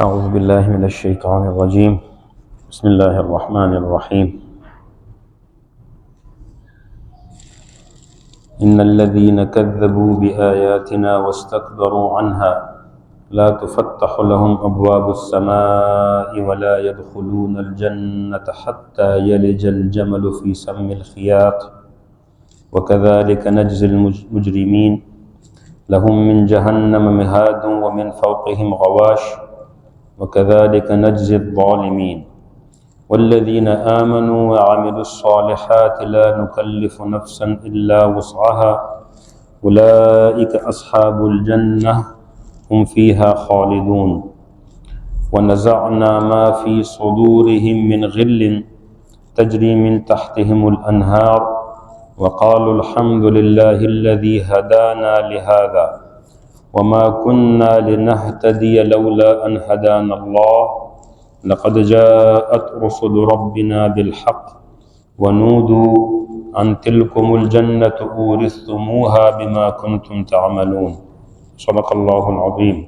اعوذ باللہ من الشیطان الرجیم بسم اللہ الرحمن الرحیم ان الذین کذبوا بآیاتنا واستکبروا عنها لا تفتح لهم ابواب السماء ولا يدخلون الجنة حتى يلج الجمل في سم الخياط وكذلك نجزي المجرمين لهم من جهنم مهاد ومن فوقهم غواش وكذلك نجزي الظالمين والذين آمنوا وعملوا الصالحات لا نكلف نفسا إلا وسعها أولئك أصحاب الجنة هم فيها خالدون ونزعنا ما في صدورهم من غل تجري من تحتهم الأنهار وقالوا الحمد لله الذي هدانا لهذا وما كنا لنهتدي لولا أن هدانا الله لقد جاءت رسل ربنا بالحق ونودوا أن تلكم الجنة أورثتموها بما كنتم تعملون صدق الله العظيم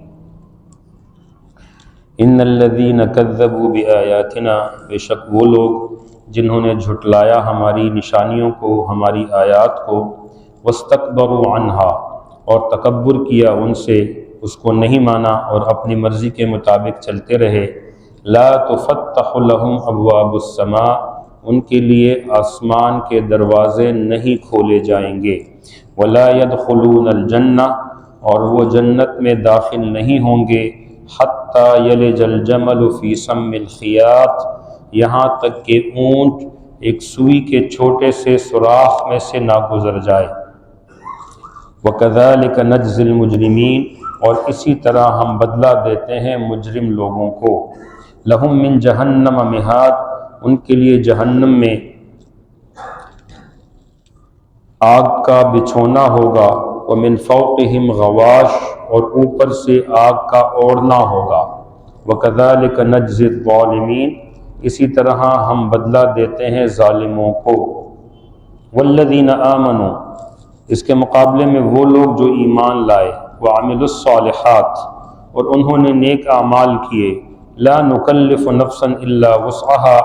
ان الذين كذبوا بآياتنا بے شک وہ لوگ جنہوں نے جھٹلایا ہماری نشانیوں کو، ہماری آیات کو، واستكبروا عنها اور تکبر کیا ان سے، اس کو نہیں مانا اور اپنی مرضی کے مطابق چلتے رہے، لا تفتح لهم ابواب السماء ان کے لیے آسمان کے دروازے نہیں کھولے جائیں گے، ولا يدخلون الجنہ اور وہ جنت میں داخل نہیں ہوں گے، حتی یلج الجمل فی سم الخیاط یہاں تک کہ اونٹ ایک سوئی کے چھوٹے سے سوراخ میں سے نہ گزر جائے، وَكَذَلِكَ نَجْزِي الْمُجْرِمِينَ اور اسی طرح ہم بدلہ دیتے ہیں مجرم لوگوں کو، لَهُم مِّن جَهَنَّمَ مِہاد ان کے لیے جہنم میں آگ کا بچھونا ہوگا، وَمِن فَوْقِهِمْ غَوَاشٌ اور اوپر سے آگ کا اوڑھنا ہوگا، وَكَذَلِكَ نَجْزِي الظَّالِمِينَ اسی طرح ہم بدلہ دیتے ہیں ظالموں کو، وَالَّذِينَ آمَنُوا اس کے مقابلے میں وہ لوگ جو ایمان لائے، وَعَمِلُوا الصَّالِحَاتِ اور انہوں نے نیک اعمال کیے، لا نکلف نفسا الا وسعها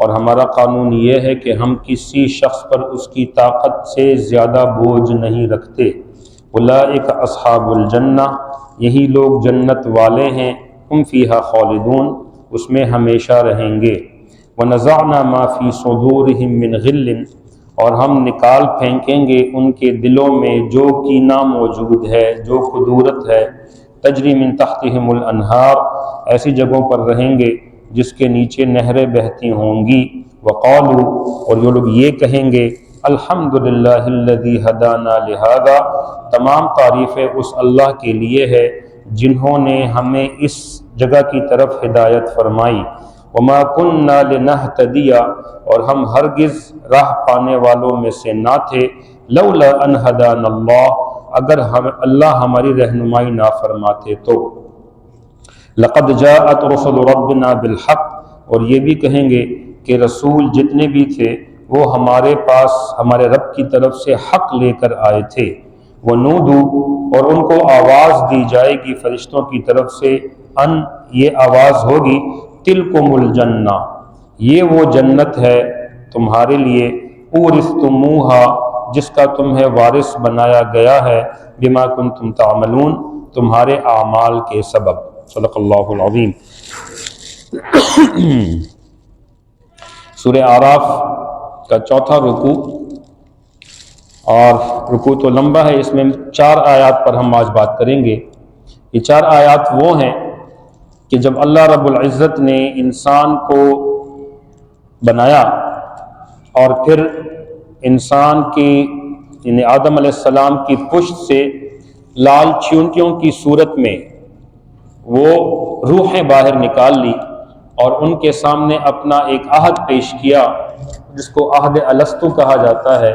اور ہمارا قانون یہ ہے کہ ہم کسی شخص پر اس کی طاقت سے زیادہ بوجھ نہیں رکھتے، اولئک اصحاب الجنہ یہی لوگ جنت والے ہیں، ہم فیہا خالدون اس میں ہمیشہ رہیں گے، وَنَزَعْنَا مَا فِي صُدُورِهِم مِّن غِلٍّ اور ہم نکال پھینکیں گے ان کے دلوں میں جو کینہ موجود ہے، جو کدورت ہے، تجری من تحتہم الانہار ایسی جگہوں پر رہیں گے جس کے نیچے نہریں بہتی ہوں گی، وقالوا اور یہ لوگ یہ کہیں گے الحمدللہ الذی ہدانا لہذا تمام تعریفیں اس اللہ کے لیے ہے جنہوں نے ہمیں اس جگہ کی طرف ہدایت فرمائی، وما كنا لنهتدی اور ہم ہرگز راہ پانے والوں میں سے نہ تھے، لولا ان ہدانا اللہ اگر اللہ ہماری رہنمائی نہ فرماتے تو، لقد جاءت رسل ربنا بالحق اور یہ بھی کہیں گے کہ رسول جتنے بھی تھے وہ ہمارے پاس ہمارے رب کی طرف سے حق لے کر آئے تھے، ونودو اور ان کو آواز دی جائے گی فرشتوں کی طرف سے، ان یہ آواز ہوگی تلکم الجنہ یہ وہ جنت ہے تمہارے لیے، اورثتموہا جس کا تمہیں وارث بنایا گیا ہے، بما کنتم تعملون تمہارے اعمال کے سبب، صدق اللہ العظیم۔ سورہ اعراف کا چوتھا رکوع، اور رکوع تو لمبا ہے، اس میں 4 آیات پر ہم آج بات کریں گے۔ یہ 4 آیات وہ ہیں کہ جب اللہ رب العزت نے انسان کو بنایا اور پھر انسان کی یعنی آدم علیہ السلام کی پشت سے لال چیونٹیوں کی صورت میں وہ روحیں باہر نکال لی اور ان کے سامنے اپنا ایک عہد پیش کیا جس کو عہد الستو کہا جاتا ہے،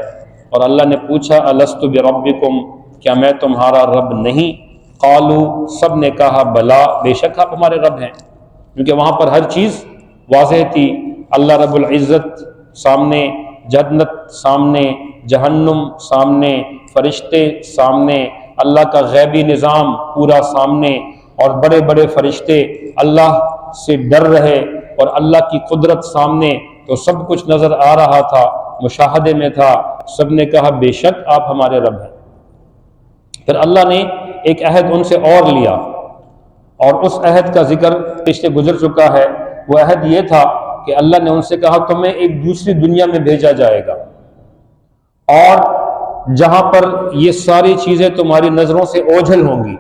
اور اللہ نے پوچھا الستو بربکم کیا میں تمہارا رب نہیں؟ قالوا سب نے کہا بلا بے شک آپ ہمارے رب ہیں، کیونکہ وہاں پر ہر چیز واضح تھی، اللہ رب العزت سامنے، جنت سامنے، جہنم سامنے، فرشتے سامنے، اللہ کا غیبی نظام پورا سامنے، اور بڑے بڑے فرشتے اللہ سے ڈر رہے اور اللہ کی قدرت سامنے تو سب کچھ نظر آ رہا تھا، مشاہدے میں تھا، سب نے کہا بے شک آپ ہمارے رب ہیں۔ پھر اللہ نے ایک عہد ان سے اور لیا، اور اس عہد کا ذکر پچھلے گزر چکا ہے۔ وہ عہد یہ تھا کہ اللہ نے ان سے کہا تمہیں ایک دوسری دنیا میں بھیجا جائے گا، اور جہاں پر یہ ساری چیزیں تمہاری نظروں سے اوجھل ہوں گی،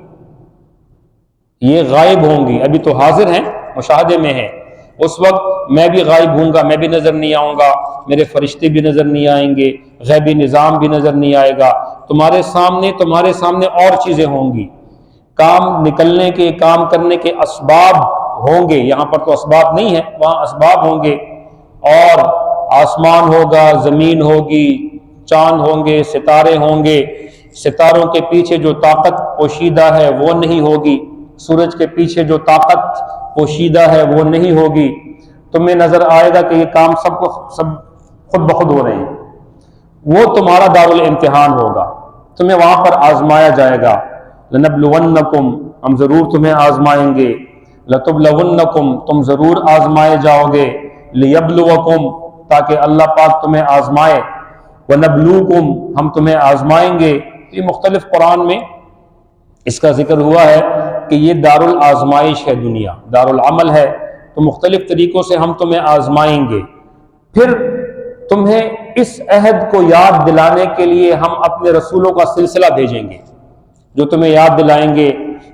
یہ غائب ہوں گی، ابھی تو حاضر ہیں، مشاہدے میں ہیں، اس وقت میں بھی غائب ہوں گا، میں بھی نظر نہیں آؤں گا، میرے فرشتے بھی نظر نہیں آئیں گے، غیبی نظام بھی نظر نہیں آئے گا، تمہارے سامنے اور چیزیں ہوں گی، کام نکلنے کے، کام کرنے کے اسباب ہوں گے، یہاں پر تو اسباب نہیں ہیں، وہاں اسباب ہوں گے، اور آسمان ہوگا، زمین ہوگی، چاند ہوں گے، ستارے ہوں گے، ستاروں کے پیچھے جو طاقت پوشیدہ ہے وہ نہیں ہوگی، سورج کے پیچھے جو طاقت پوشیدہ ہے وہ نہیں ہوگی، تمہیں نظر آئے گا کہ یہ کام سب خود بخود ہو رہے ہیں، وہ تمہارا دارالامتحان ہوگا، تمہیں وہاں پر آزمایا جائے گا۔ لنبلونکم، ہم ضرور تمہیں آزمائیں گے، لتبلونکم، تم ضرور آزمائے جاؤ گے، لیبلوکم، تاکہ اللہ پاک تمہیں آزمائے، ونبلوکم، ہم تمہیں آزمائیں گے۔ یہ مختلف قرآن میں اس کا ذکر ہوا ہے کہ یہ دار الآزمائش ہے، دنیا دار العمل ہے، تو مختلف طریقوں سے ہم تمہیں آزمائیں گے۔ پھر تمہیں اس عہد کو یاد دلانے کے لیے ہم اپنے رسولوں کا سلسلہ بھیجیں گے، جو تمہیں یاد دلائیں گے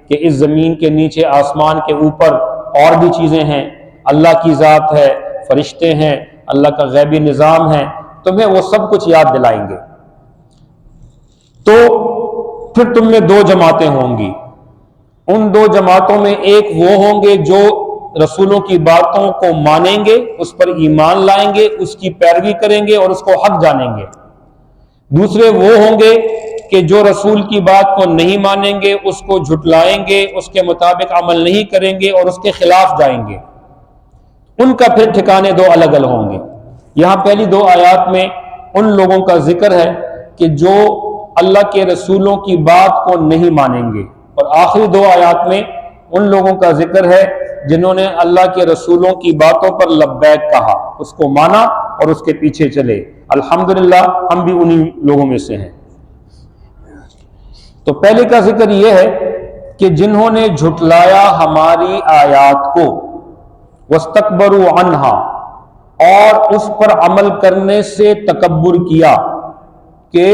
کہ اس زمین کے نیچے، آسمان کے اوپر اور بھی چیزیں ہیں، اللہ کی ذات ہے، فرشتے ہیں، اللہ کا غیبی نظام ہے، تمہیں وہ سب کچھ یاد دلائیں گے۔ تو پھر تم میں دو جماعتیں ہوں گی، ان دو جماعتوں میں ایک وہ ہوں گے جو رسولوں کی باتوں کو مانیں گے، اس پر ایمان لائیں گے، اس کی پیروی کریں گے اور اس کو حق جانیں گے۔ دوسرے وہ ہوں گے کہ جو رسول کی بات کو نہیں مانیں گے، اس کو جھٹلائیں گے، اس کے مطابق عمل نہیں کریں گے اور اس کے خلاف جائیں گے۔ ان کا پھر ٹھکانے دو الگ الگ ہوں گے۔ یہاں پہلی دو آیات میں ان لوگوں کا ذکر ہے کہ جو اللہ کے رسولوں کی بات کو نہیں مانیں گے، اور آخری دو آیات میں ان لوگوں کا ذکر ہے جنہوں نے اللہ کے رسولوں کی باتوں پر لبیک کہا، اس کو مانا اور اس کے پیچھے چلے۔ الحمدللہ ہم بھی انہی لوگوں میں سے ہیں۔ تو پہلے کا ذکر یہ ہے کہ جنہوں نے جھٹلایا ہماری آیات کو، واستکبروا عنہا، اور اس پر عمل کرنے سے تکبر کیا کہ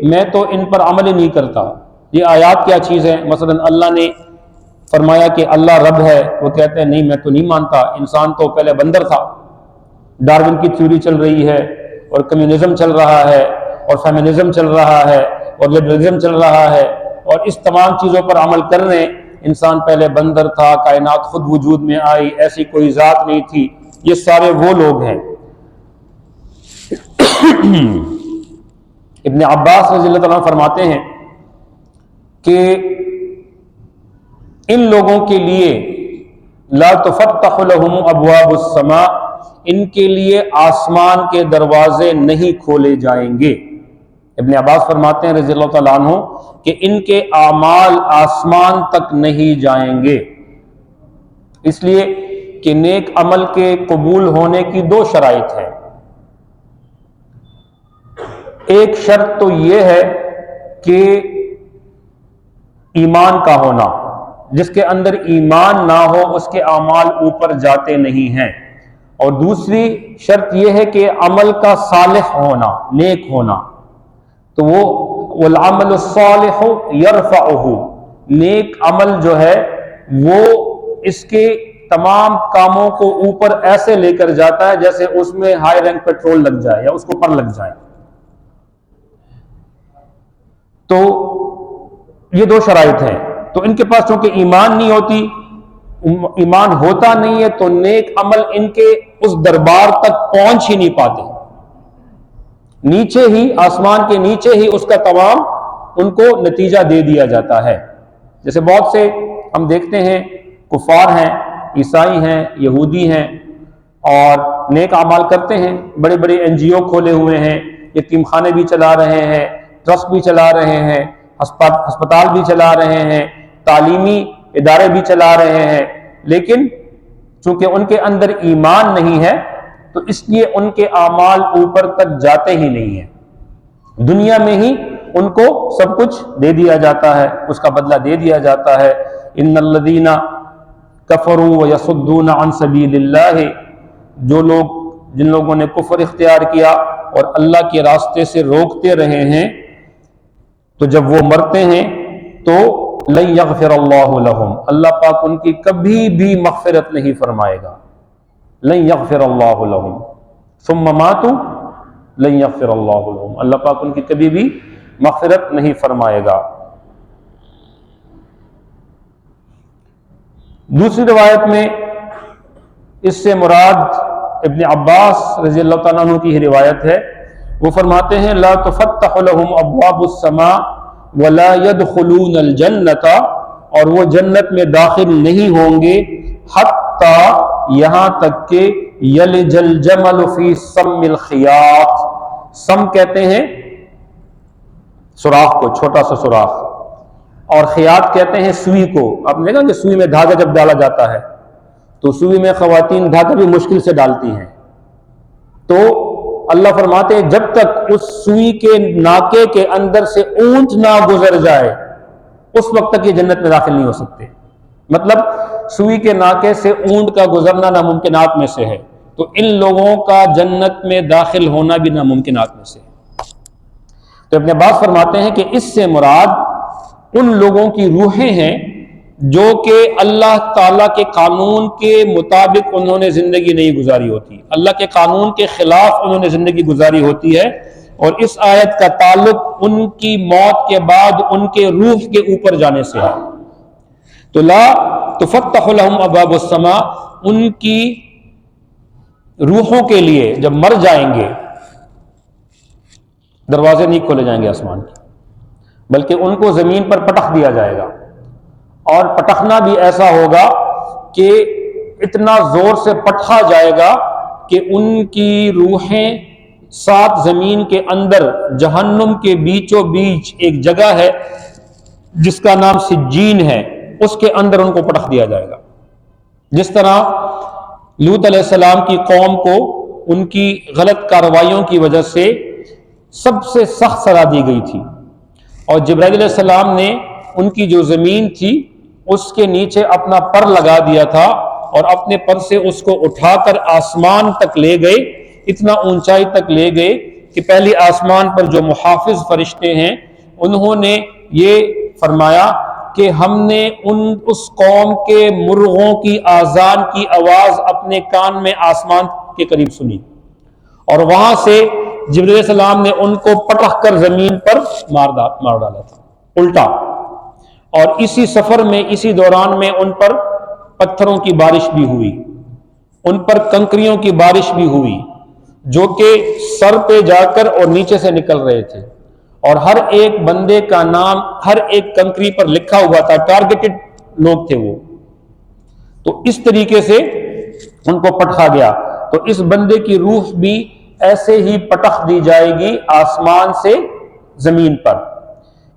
میں تو ان پر عمل ہی نہیں کرتا۔ یہ آیات کیا چیز ہے؟ مثلا اللہ نے فرمایا کہ اللہ رب ہے، وہ کہتے ہیں نہیں میں تو نہیں مانتا، انسان تو پہلے بندر تھا، ڈارون کی تھیوری چل رہی ہے، اور کمیونزم چل رہا ہے، اور فیمنزم چل رہا ہے، اور لبرلزم چل رہا ہے، اور اس تمام چیزوں پر عمل کر رہے ہیں۔ انسان پہلے بندر تھا، کائنات خود وجود میں آئی، ایسی کوئی ذات نہیں تھی، یہ سارے وہ لوگ ہیں۔ ابن عباس رضی اللہ تعالیٰ فرماتے ہیں کہ ان لوگوں کے لیے لا تفتح لهم ابواب السماء، ان کے لیے آسمان کے دروازے نہیں کھولے جائیں گے۔ ابن عباس فرماتے ہیں رضی اللہ تعالیٰ عنہ کہ ان کے اعمال آسمان تک نہیں جائیں گے، اس لیے کہ نیک عمل کے قبول ہونے کی دو شرائط ہیں۔ ایک شرط تو یہ ہے کہ ایمان کا ہونا، جس کے اندر ایمان نہ ہو اس کے اعمال اوپر جاتے نہیں ہیں، اور دوسری شرط یہ ہے کہ عمل کا صالح ہونا، نیک ہونا، تو وہ والعمل الصالح یرفعہ، نیک عمل جو ہے وہ اس کے تمام کاموں کو اوپر ایسے لے کر جاتا ہے جیسے اس میں ہائی رینک پیٹرول لگ جائے یا اس کو پر لگ جائے۔ تو یہ دو شرائط ہیں۔ تو ان کے پاس چونکہ ایمان نہیں ہوتی، ایمان ہوتا نہیں ہے، تو نیک عمل ان کے اس دربار تک پہنچ ہی نہیں پاتے، نیچے ہی، آسمان کے نیچے ہی اس کا تمام ان کو نتیجہ دے دیا جاتا ہے۔ جیسے بہت سے ہم دیکھتے ہیں کفار ہیں، عیسائی ہیں، یہودی ہیں، اور نیک اعمال کرتے ہیں، بڑے بڑے NGO کھولے ہوئے ہیں، یتیم خانے بھی چلا رہے ہیں، ٹرسٹ بھی چلا رہے ہیں، ہسپتال بھی چلا رہے ہیں، تعلیمی ادارے بھی چلا رہے ہیں، لیکن چونکہ ان کے اندر ایمان نہیں ہے تو اس لیے ان کے اعمال اوپر تک جاتے ہی نہیں ہیں، دنیا میں ہی ان کو سب کچھ دے دیا جاتا ہے، اس کا بدلہ دے دیا جاتا ہے۔ ان الذین کفروا ویصدون عن سبیل اللہ، جن لوگوں نے کفر اختیار کیا اور اللہ کے راستے سے روکتے رہے ہیں، تو جب وہ مرتے ہیں تو لن یغفر اللہ لہم، اللہ پاک ان کی کبھی بھی مغفرت نہیں فرمائے گا، لن یغفر اللہ لہم ثم ماتوا لن یغفر اللہ لہم، اللہ پاک ان کی کبھی بھی مغفرت نہیں فرمائے گا۔ دوسری روایت میں اس سے مراد ابن عباس رضی اللہ تعالیٰ عنہ کی ہی روایت ہے، وہ فرماتے ہیں لا تفتح لهم ابواب السماء ولا يدخلون الجنة، اور وہ جنت میں داخل نہیں ہوں گے حتی یہاں تک کہ یلج الجمل فی سم الخیاط، سم کہتے ہیں سوراخ کو، چھوٹا سا سوراخ، اور خیاط کہتے ہیں سوئی کو۔ آپ نے دیکھا کہ سوئی میں دھاگا جب ڈالا جاتا ہے تو سوئی میں خواتین دھاگا بھی مشکل سے ڈالتی ہیں، تو اللہ فرماتے ہیں جب تک اس سوئی کے ناکے کے اندر سے اونٹ نہ گزر جائے اس وقت تک یہ جنت میں داخل نہیں ہو سکتے۔ مطلب سوئی کے ناکے سے اونٹ کا گزرنا ناممکنات میں سے ہے، تو ان لوگوں کا جنت میں داخل ہونا بھی ناممکنات میں سے ہے۔ تو ابن عباس فرماتے ہیں کہ اس سے مراد ان لوگوں کی روحیں ہیں جو کہ اللہ تعالیٰ کے قانون کے مطابق انہوں نے زندگی نہیں گزاری ہوتی، اللہ کے قانون کے خلاف انہوں نے زندگی گزاری ہوتی ہے، اور اس آیت کا تعلق ان کی موت کے بعد ان کے روح کے اوپر جانے سے ہے۔ تو لا تفتح لهم ابواب السماء، ان کی روحوں کے لیے جب مر جائیں گے دروازے نہیں کھولے جائیں گے آسمان کے، بلکہ ان کو زمین پر پٹخ دیا جائے گا، اور پٹخنا بھی ایسا ہوگا کہ اتنا زور سے پٹخا جائے گا کہ ان کی روحیں سات زمین کے اندر جہنم کے بیچوں بیچ ایک جگہ ہے جس کا نام سجین ہے، اس کے اندر ان کو پٹخ دیا جائے گا۔ جس طرح لوط علیہ السلام کی قوم کو ان کی غلط کارروائیوں کی وجہ سے سب سے سخت سزا دی گئی تھی، اور جبرائیل علیہ السلام نے ان کی جو زمین تھی اس کے نیچے اپنا پر لگا دیا تھا، اور اپنے پر سے اس کو اٹھا کر آسمان تک لے گئے، اتنا اونچائی تک لے گئے کہ پہلی آسمان پر جو محافظ فرشتے ہیں انہوں نے یہ فرمایا کہ ہم نے اس قوم کے مرغوں کی آذان کی آواز اپنے کان میں آسمان کے قریب سنی، اور وہاں سے جبرائیل علیہ السلام نے ان کو پٹخ کر زمین پر مار ڈالا تھا الٹا، اور اسی سفر میں اسی دوران میں ان پر پتھروں کی بارش بھی ہوئی، ان پر کنکریوں کی بارش بھی ہوئی جو کہ سر پہ جا کر اور نیچے سے نکل رہے تھے، اور ہر ایک بندے کا نام ہر ایک کنکری پر لکھا ہوا تھا، ٹارگیٹڈ لوگ تھے وہ، تو اس طریقے سے ان کو پٹخا گیا۔ تو اس بندے کی روح بھی ایسے ہی پٹخ دی جائے گی آسمان سے زمین پر۔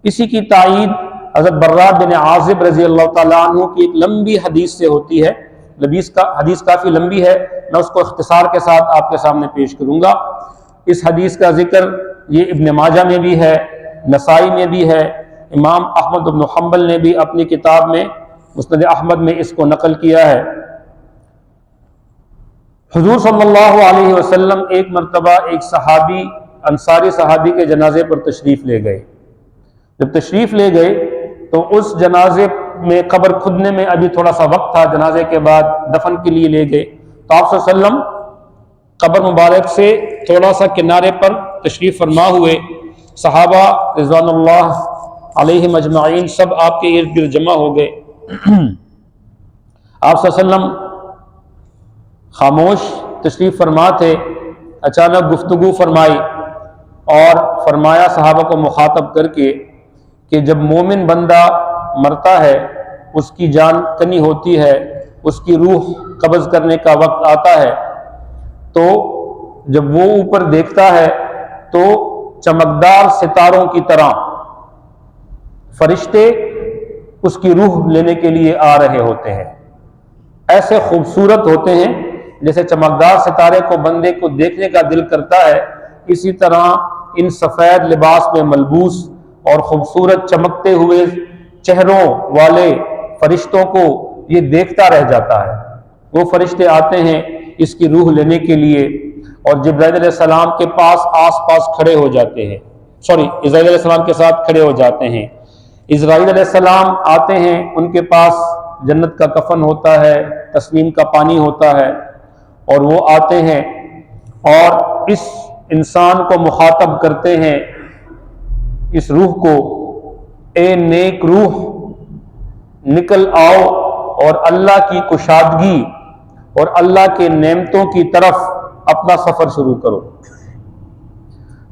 اسی کی تائید حضرت برا بن عازب رضی اللہ تعالیٰ عنہ کی ایک لمبی حدیث سے ہوتی ہے، حدیث کافی لمبی ہے، میں اس کو اختصار کے ساتھ آپ کے سامنے پیش کروں گا۔ اس حدیث کا ذکر یہ ابن ماجہ میں بھی ہے، نسائی میں بھی ہے، امام احمد بن حنبل نے بھی اپنی کتاب میں مسند احمد میں اس کو نقل کیا ہے۔ حضور صلی اللہ علیہ وسلم ایک مرتبہ ایک صحابی، انصاری صحابی کے جنازے پر تشریف لے گئے۔ جب تشریف لے گئے تو اس جنازے میں قبر کھدنے میں ابھی تھوڑا سا وقت تھا، جنازے کے بعد دفن کے لیے لے گئے تو آپ صلی اللہ علیہ وسلم قبر مبارک سے تھوڑا سا کنارے پر تشریف فرما ہوئے، صحابہ رضوان اللہ علیہم اجمعین سب آپ کے ارد گرد جمع ہو گئے۔ آپ صلی اللہ علیہ وسلم خاموش تشریف فرما تھے، اچانک گفتگو فرمائی اور فرمایا صحابہ کو مخاطب کر کے کہ جب مومن بندہ مرتا ہے، اس کی جان کنی ہوتی ہے، اس کی روح قبض کرنے کا وقت آتا ہے، تو جب وہ اوپر دیکھتا ہے تو چمکدار ستاروں کی طرح فرشتے اس کی روح لینے کے لیے آ رہے ہوتے ہیں۔ ایسے خوبصورت ہوتے ہیں جیسے چمکدار ستارے کو بندے کو دیکھنے کا دل کرتا ہے، اسی طرح ان سفید لباس میں ملبوس اور خوبصورت چمکتے ہوئے چہروں والے فرشتوں کو یہ دیکھتا رہ جاتا ہے۔ وہ فرشتے آتے ہیں اس کی روح لینے کے لیے اور جبرائیل علیہ السلام کے پاس آس پاس کھڑے ہو جاتے ہیں، اسرائیل علیہ السلام کے ساتھ کھڑے ہو جاتے ہیں۔ اسرائیل علیہ السلام آتے ہیں، ان کے پاس جنت کا کفن ہوتا ہے، تسنیم کا پانی ہوتا ہے، اور وہ آتے ہیں اور اس انسان کو مخاطب کرتے ہیں، اس روح کو، اے نیک روح نکل آؤ اور اللہ کی کشادگی اور اللہ کے نعمتوں کی طرف اپنا سفر شروع کرو۔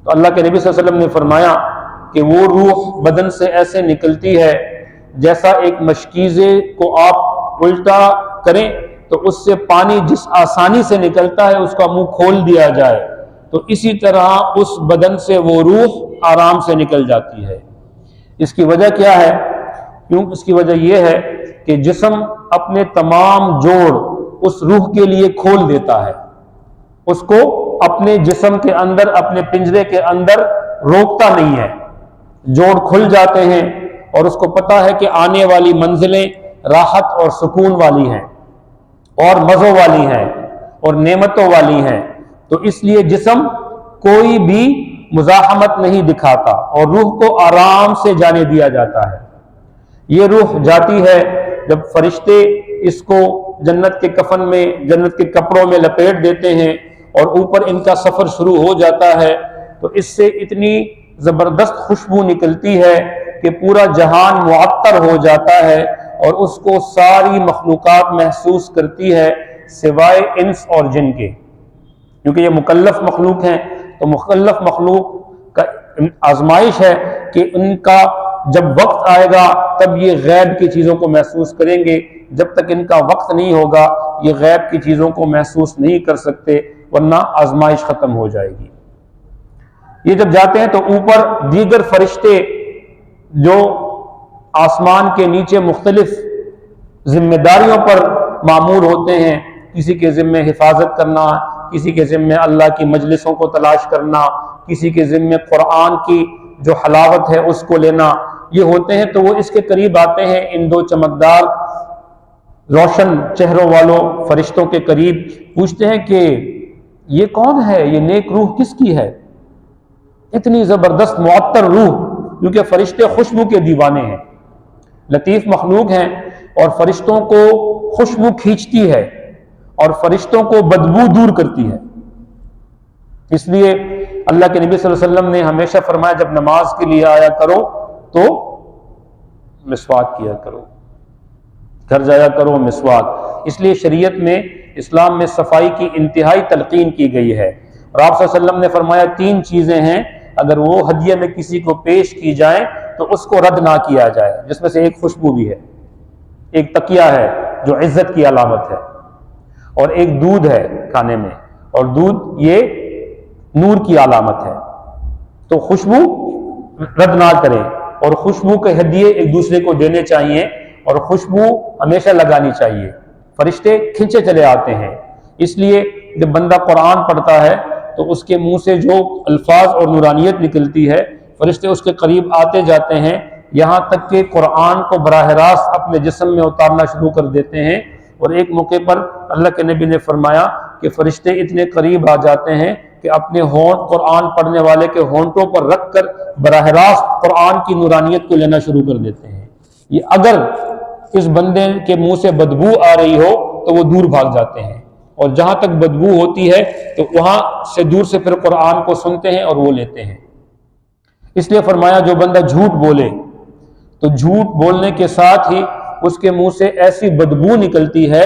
تو اللہ کے نبی صلی اللہ علیہ وسلم نے فرمایا کہ وہ روح بدن سے ایسے نکلتی ہے جیسا ایک مشکیزے کو آپ الٹا کریں تو اس سے پانی جس آسانی سے نکلتا ہے اس کا منہ کھول دیا جائے، تو اسی طرح اس بدن سے وہ روح آرام سے نکل جاتی ہے۔ اس کی وجہ کیا ہے؟ کیوں؟ اس کی وجہ یہ ہے کہ جسم اپنے تمام جوڑ اس روح کے لیے کھول دیتا ہے، اس کو اپنے جسم کے اندر، اپنے پنجرے کے اندر روکتا نہیں ہے، جوڑ کھل جاتے ہیں اور اس کو پتا ہے کہ آنے والی منزلیں راحت اور سکون والی ہیں اور مزوں والی ہیں اور نعمتوں والی ہیں، تو اس لیے جسم کوئی بھی مزاحمت نہیں دکھاتا اور روح کو آرام سے جانے دیا جاتا ہے۔ یہ روح جاتی ہے جب فرشتے اس کو جنت کے کفن میں، جنت کے کپڑوں میں لپیٹ دیتے ہیں اور اوپر ان کا سفر شروع ہو جاتا ہے، تو اس سے اتنی زبردست خوشبو نکلتی ہے کہ پورا جہان معطر ہو جاتا ہے اور اس کو ساری مخلوقات محسوس کرتی ہے سوائے انس اور جن کے، کیونکہ یہ مکلف مخلوق ہیں، تو مکلف مخلوق کا آزمائش ہے کہ ان کا جب وقت آئے گا تب یہ غیب کی چیزوں کو محسوس کریں گے، جب تک ان کا وقت نہیں ہوگا یہ غیب کی چیزوں کو محسوس نہیں کر سکتے، ورنہ آزمائش ختم ہو جائے گی۔ یہ جب جاتے ہیں تو اوپر دیگر فرشتے جو آسمان کے نیچے مختلف ذمہ داریوں پر معمور ہوتے ہیں، کسی کے ذمہ حفاظت کرنا، کسی کے ذمہ اللہ کی مجلسوں کو تلاش کرنا، کسی کے ذمہ قرآن کی جو حلاوت ہے اس کو لینا، یہ ہوتے ہیں، تو وہ اس کے قریب آتے ہیں، ان دو چمکدار روشن چہروں والوں فرشتوں کے قریب، پوچھتے ہیں کہ یہ کون ہے، یہ نیک روح کس کی ہے؟ اتنی زبردست معطر روح، کیونکہ فرشتے خوشبو کے دیوانے ہیں، لطیف مخلوق ہیں اور فرشتوں کو خوشبو کھینچتی ہے اور فرشتوں کو بدبو دور کرتی ہے۔ اس لیے اللہ کے نبی صلی اللہ علیہ وسلم نے ہمیشہ فرمایا جب نماز کے لیے آیا کرو تو مسواک کیا کرو، گھر جایا کرو مسواک۔ اس لیے شریعت میں، اسلام میں صفائی کی انتہائی تلقین کی گئی ہے، اور آپ صلی اللہ علیہ وسلم نے فرمایا 3 چیزیں ہیں اگر وہ ہدیے میں کسی کو پیش کی جائیں تو اس کو رد نہ کیا جائے، جس میں سے ایک خوشبو بھی ہے، ایک تکیہ ہے جو عزت کی علامت ہے، اور ایک دودھ ہے کھانے میں، اور دودھ یہ نور کی علامت ہے، تو خوشبو رد نہ کریں، اور خوشبو کے ہدیے ایک دوسرے کو دینے چاہیے اور خوشبو ہمیشہ لگانی چاہیے۔ فرشتے کھنچے چلے آتے ہیں، اس لیے جب بندہ قرآن پڑھتا ہے تو اس کے منہ سے جو الفاظ اور نورانیت نکلتی ہے، فرشتے اس کے قریب آتے جاتے ہیں، یہاں تک کہ قرآن کو براہ راست اپنے جسم میں اتارنا شروع کر دیتے ہیں، اور ایک موقع پر اللہ کے نبی نے فرمایا کہ فرشتے اتنے قریب آ جاتے ہیں کہ اپنے ہونٹ قرآن پڑھنے والے کے ہونٹوں پر رکھ کر براہ راست قرآن کی نورانیت کو لینا شروع کر دیتے ہیں۔ یہ اگر اس بندے کے منہ سے بدبو آ رہی ہو تو وہ دور بھاگ جاتے ہیں، اور جہاں تک بدبو ہوتی ہے تو وہاں سے دور سے پھر قرآن کو سنتے ہیں اور وہ لیتے ہیں۔ اس لیے فرمایا جو بندہ جھوٹ بولے تو جھوٹ بولنے کے ساتھ ہی اس کے منہ سے ایسی بدبو نکلتی ہے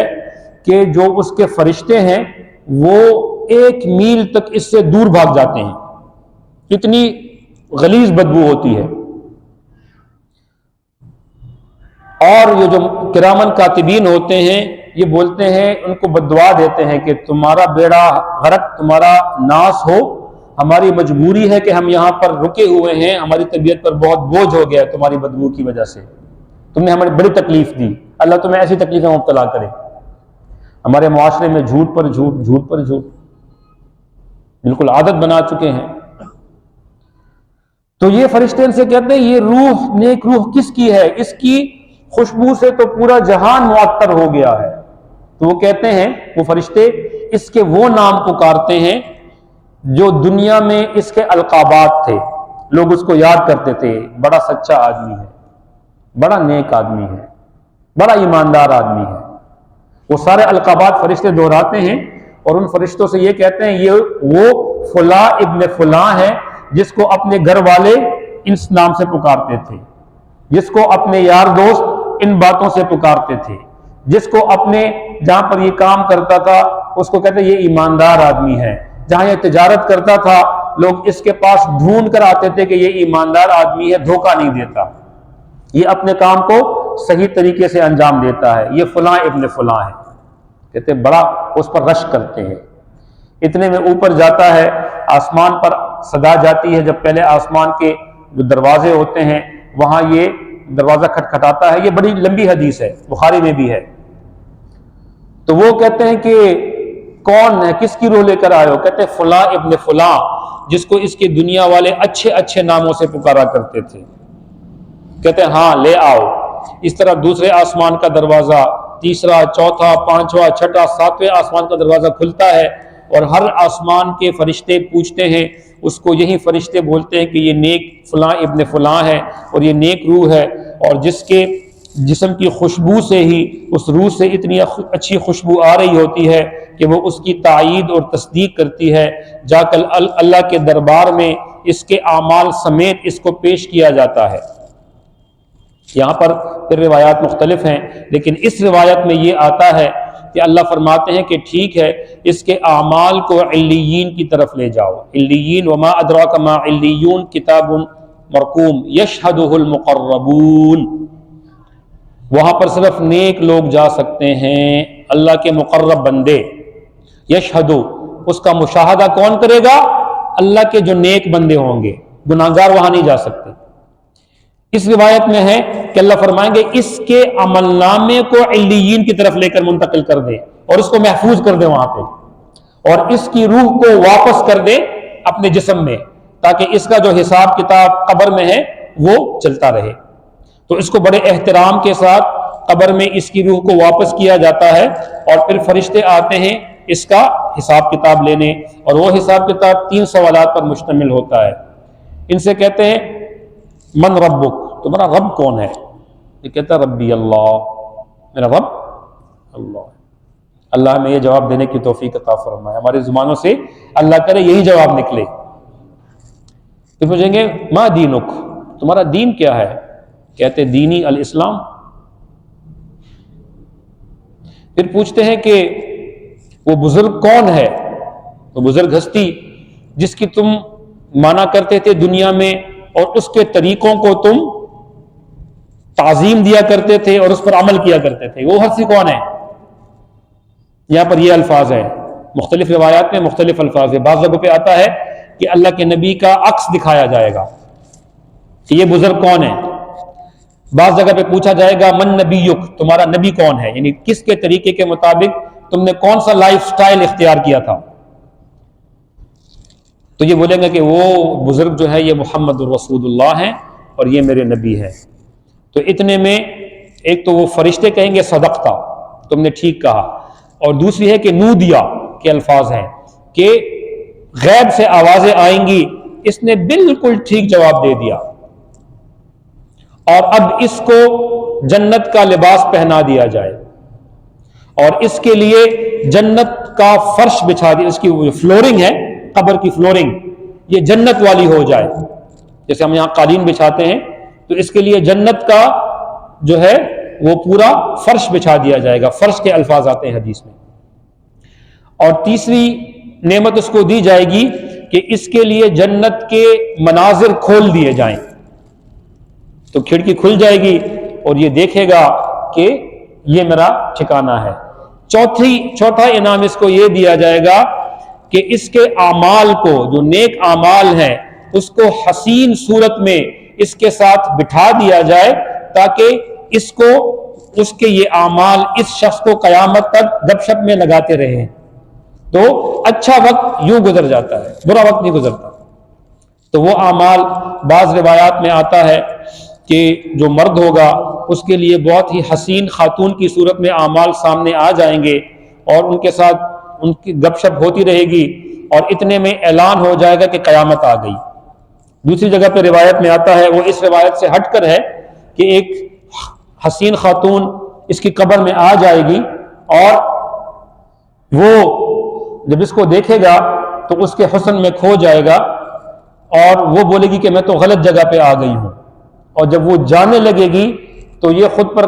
کہ جو اس کے فرشتے ہیں وہ 1 میل تک اس سے دور بھاگ جاتے ہیں، اتنی غلیظ بدبو ہوتی ہے۔ اور یہ جو کرامن کاتبین ہوتے ہیں یہ بولتے ہیں، ان کو بددعا دیتے ہیں کہ تمہارا بیڑا غرق، تمہارا ناس ہو، ہماری مجبوری ہے کہ ہم یہاں پر رکے ہوئے ہیں، ہماری طبیعت پر بہت بوجھ ہو گیا ہے تمہاری بدبو کی وجہ سے، تم نے ہمیں بڑی تکلیف دی، اللہ تمہیں ایسی تکلیف میں مبتلا کرے۔ ہمارے معاشرے میں جھوٹ پر جھوٹ، جھوٹ پر جھوٹ بالکل عادت بنا چکے ہیں۔ تو یہ فرشتے ان سے کہتے ہیں یہ روح، نیک روح کس کی ہے؟ اس کی خوشبو سے تو پورا جہان معطر ہو گیا ہے۔ تو وہ کہتے ہیں، وہ فرشتے اس کے وہ نام پکارتے ہیں جو دنیا میں اس کے القابات تھے، لوگ اس کو یاد کرتے تھے، بڑا سچا آدمی ہے، بڑا نیک آدمی ہے، بڑا ایماندار آدمی ہے۔ وہ سارے القابات فرشتے دہراتے ہیں اور ان فرشتوں سے یہ کہتے ہیں یہ وہ فلاں ابن فلاں ہے جس کو اپنے گھر والے اس نام سے پکارتے تھے، جس کو اپنے یار دوست ان باتوں سے پکارتے تھے، جس کو اپنے جہاں پر یہ کام کرتا تھا اس کو کہتے ہیں یہ ایماندار آدمی ہے، جہاں یہ تجارت کرتا تھا لوگ اس کے پاس ڈھونڈ کر آتے تھے کہ یہ ایماندار آدمی ہے، دھوکہ نہیں دیتا، یہ اپنے کام کو صحیح طریقے سے انجام دیتا ہے، یہ فلاں ابن فلاں ہے۔ کہتے بڑا اس پر رشک کرتے ہیں۔ اتنے میں اوپر جاتا ہے، آسمان پر صدا جاتی ہے، جب پہلے آسمان کے جو دروازے ہوتے ہیں وہاں یہ دروازہ کھٹکھٹاتا ہے، یہ بڑی لمبی حدیث ہے، بخاری میں بھی ہے۔ تو وہ کہتے ہیں کہ کون ہے، کس کی روح لے کر آئے ہو؟ کہتے ہیں فلاں ابن فلاں، جس کو اس کے دنیا والے اچھے اچھے ناموں سے پکارا کرتے تھے۔ کہتے ہیں ہاں لے آؤ۔ اس طرح دوسرے آسمان کا دروازہ، تیسرا، چوتھا، پانچواں، چھٹا، ساتویں آسمان کا دروازہ کھلتا ہے اور ہر آسمان کے فرشتے پوچھتے ہیں اس کو، یہی فرشتے بولتے ہیں کہ یہ نیک فلاں ابن فلاں ہے اور یہ نیک روح ہے، اور جس کے جسم کی خوشبو سے ہی اس روح سے اتنی اچھی خوشبو آ رہی ہوتی ہے کہ وہ اس کی تائید اور تصدیق کرتی ہے۔ جا کر اللہ کے دربار میں اس کے اعمال سمیت اس کو پیش کیا جاتا ہے۔ یہاں پر پھر روایات مختلف ہیں، لیکن اس روایت میں یہ آتا ہے کہ اللہ فرماتے ہیں کہ ٹھیک ہے، اس کے اعمال کو علیین کی طرف لے جاؤ۔ علیین، وما ادراک ما علیون، کتاب مرقوم یشہدہ المقربون، وہاں پر صرف نیک لوگ جا سکتے ہیں، اللہ کے مقرب بندے۔ یشہدو، اس کا مشاہدہ کون کرے گا؟ اللہ کے جو نیک بندے ہوں گے، گناہگار وہاں نہیں جا سکتے۔ اس روایت میں ہے کہ اللہ فرمائیں گے اس کے عمل نامے کو علیین کی طرف لے کر منتقل کر دے اور اس کو محفوظ کر دے وہاں پہ، اور اس کی روح کو واپس کر دے اپنے جسم میں، تاکہ اس کا جو حساب کتاب قبر میں ہے وہ چلتا رہے۔ تو اس کو بڑے احترام کے ساتھ قبر میں اس کی روح کو واپس کیا جاتا ہے، اور پھر فرشتے آتے ہیں اس کا حساب کتاب لینے، اور وہ حساب کتاب 3 سوالات پر مشتمل ہوتا ہے۔ ان سے کہتے ہیں من ربک، تمہارا رب کون ہے؟ یہ کہتا ہے ربی اللہ، میرا رب اللہ۔ اللہ ہمیں یہ جواب دینے کی توفیق عطا فرمائے، ہماری زبانوں سے اللہ کرے یہی جواب نکلے۔ پھر پوچھیں گے ما دینک، تمہارا دین کیا ہے؟ کہتے دینی الاسلام۔ پھر پوچھتے ہیں کہ وہ بزرگ کون ہے؟ وہ بزرگ ہستی جس کی تم مانا کرتے تھے دنیا میں اور اس کے طریقوں کو تم تعظیم دیا کرتے تھے اور اس پر عمل کیا کرتے تھے، وہ ہستی کون ہے؟ یہاں پر یہ الفاظ ہیں، مختلف روایات میں مختلف الفاظ ہیں۔ بعض جگہوں پہ آتا ہے کہ اللہ کے نبی کا عکس دکھایا جائے گا کہ یہ بزرگ کون ہے۔ بعض جگہ پہ پوچھا جائے گا من نبیک، تمہارا نبی کون ہے، یعنی کس کے طریقے کے مطابق تم نے کون سا لائف سٹائل اختیار کیا تھا۔ تو یہ بولیں گے کہ وہ بزرگ جو ہے یہ محمد الرسول اللہ ہیں اور یہ میرے نبی ہے۔ تو اتنے میں ایک تو وہ فرشتے کہیں گے صدقتا، تم نے ٹھیک کہا، اور دوسری ہے کہ نودیا کے الفاظ ہیں کہ غیب سے آوازیں آئیں گی، اس نے بالکل ٹھیک جواب دے دیا، اور اب اس کو جنت کا لباس پہنا دیا جائے اور اس کے لیے جنت کا فرش بچھا دیا، اس کی فلورنگ ہے قبر کی فلورنگ، یہ جنت والی ہو جائے، جیسے ہم یہاں قالین بچھاتے ہیں تو اس کے لیے جنت کا جو ہے وہ پورا فرش بچھا دیا جائے گا، فرش کے الفاظ آتے ہیں حدیث میں۔ اور تیسری نعمت اس کو دی جائے گی کہ اس کے لیے جنت کے مناظر کھول دیے جائیں، تو کھڑکی کھل جائے گی اور یہ دیکھے گا کہ یہ میرا ٹھکانہ ہے۔ چوتھا انعام اس کو یہ دیا جائے گا کہ اس کے اعمال کو، جو نیک اعمال ہیں، اس کو حسین صورت میں اس کے ساتھ بٹھا دیا جائے تاکہ اس کو اس کے یہ اعمال اس شخص کو قیامت تک گپ شپ میں لگاتے رہے تو اچھا وقت یوں گزر جاتا ہے، برا وقت نہیں گزرتا۔ تو وہ اعمال بعض روایات میں آتا ہے کہ جو مرد ہوگا اس کے لیے بہت ہی حسین خاتون کی صورت میں اعمال سامنے آ جائیں گے اور ان کے ساتھ ان کی گپ شپ ہوتی رہے گی، اور اتنے میں اعلان ہو جائے گا کہ قیامت آ گئی۔ دوسری جگہ پہ روایت میں آتا ہے، وہ اس روایت سے ہٹ کر ہے، کہ ایک حسین خاتون اس کی قبر میں آ جائے گی اور وہ جب اس کو دیکھے گا تو اس کے حسن میں کھو جائے گا اور وہ بولے گی کہ میں تو غلط جگہ پہ آ گئی ہوں، اور جب وہ جانے لگے گی تو یہ خود پر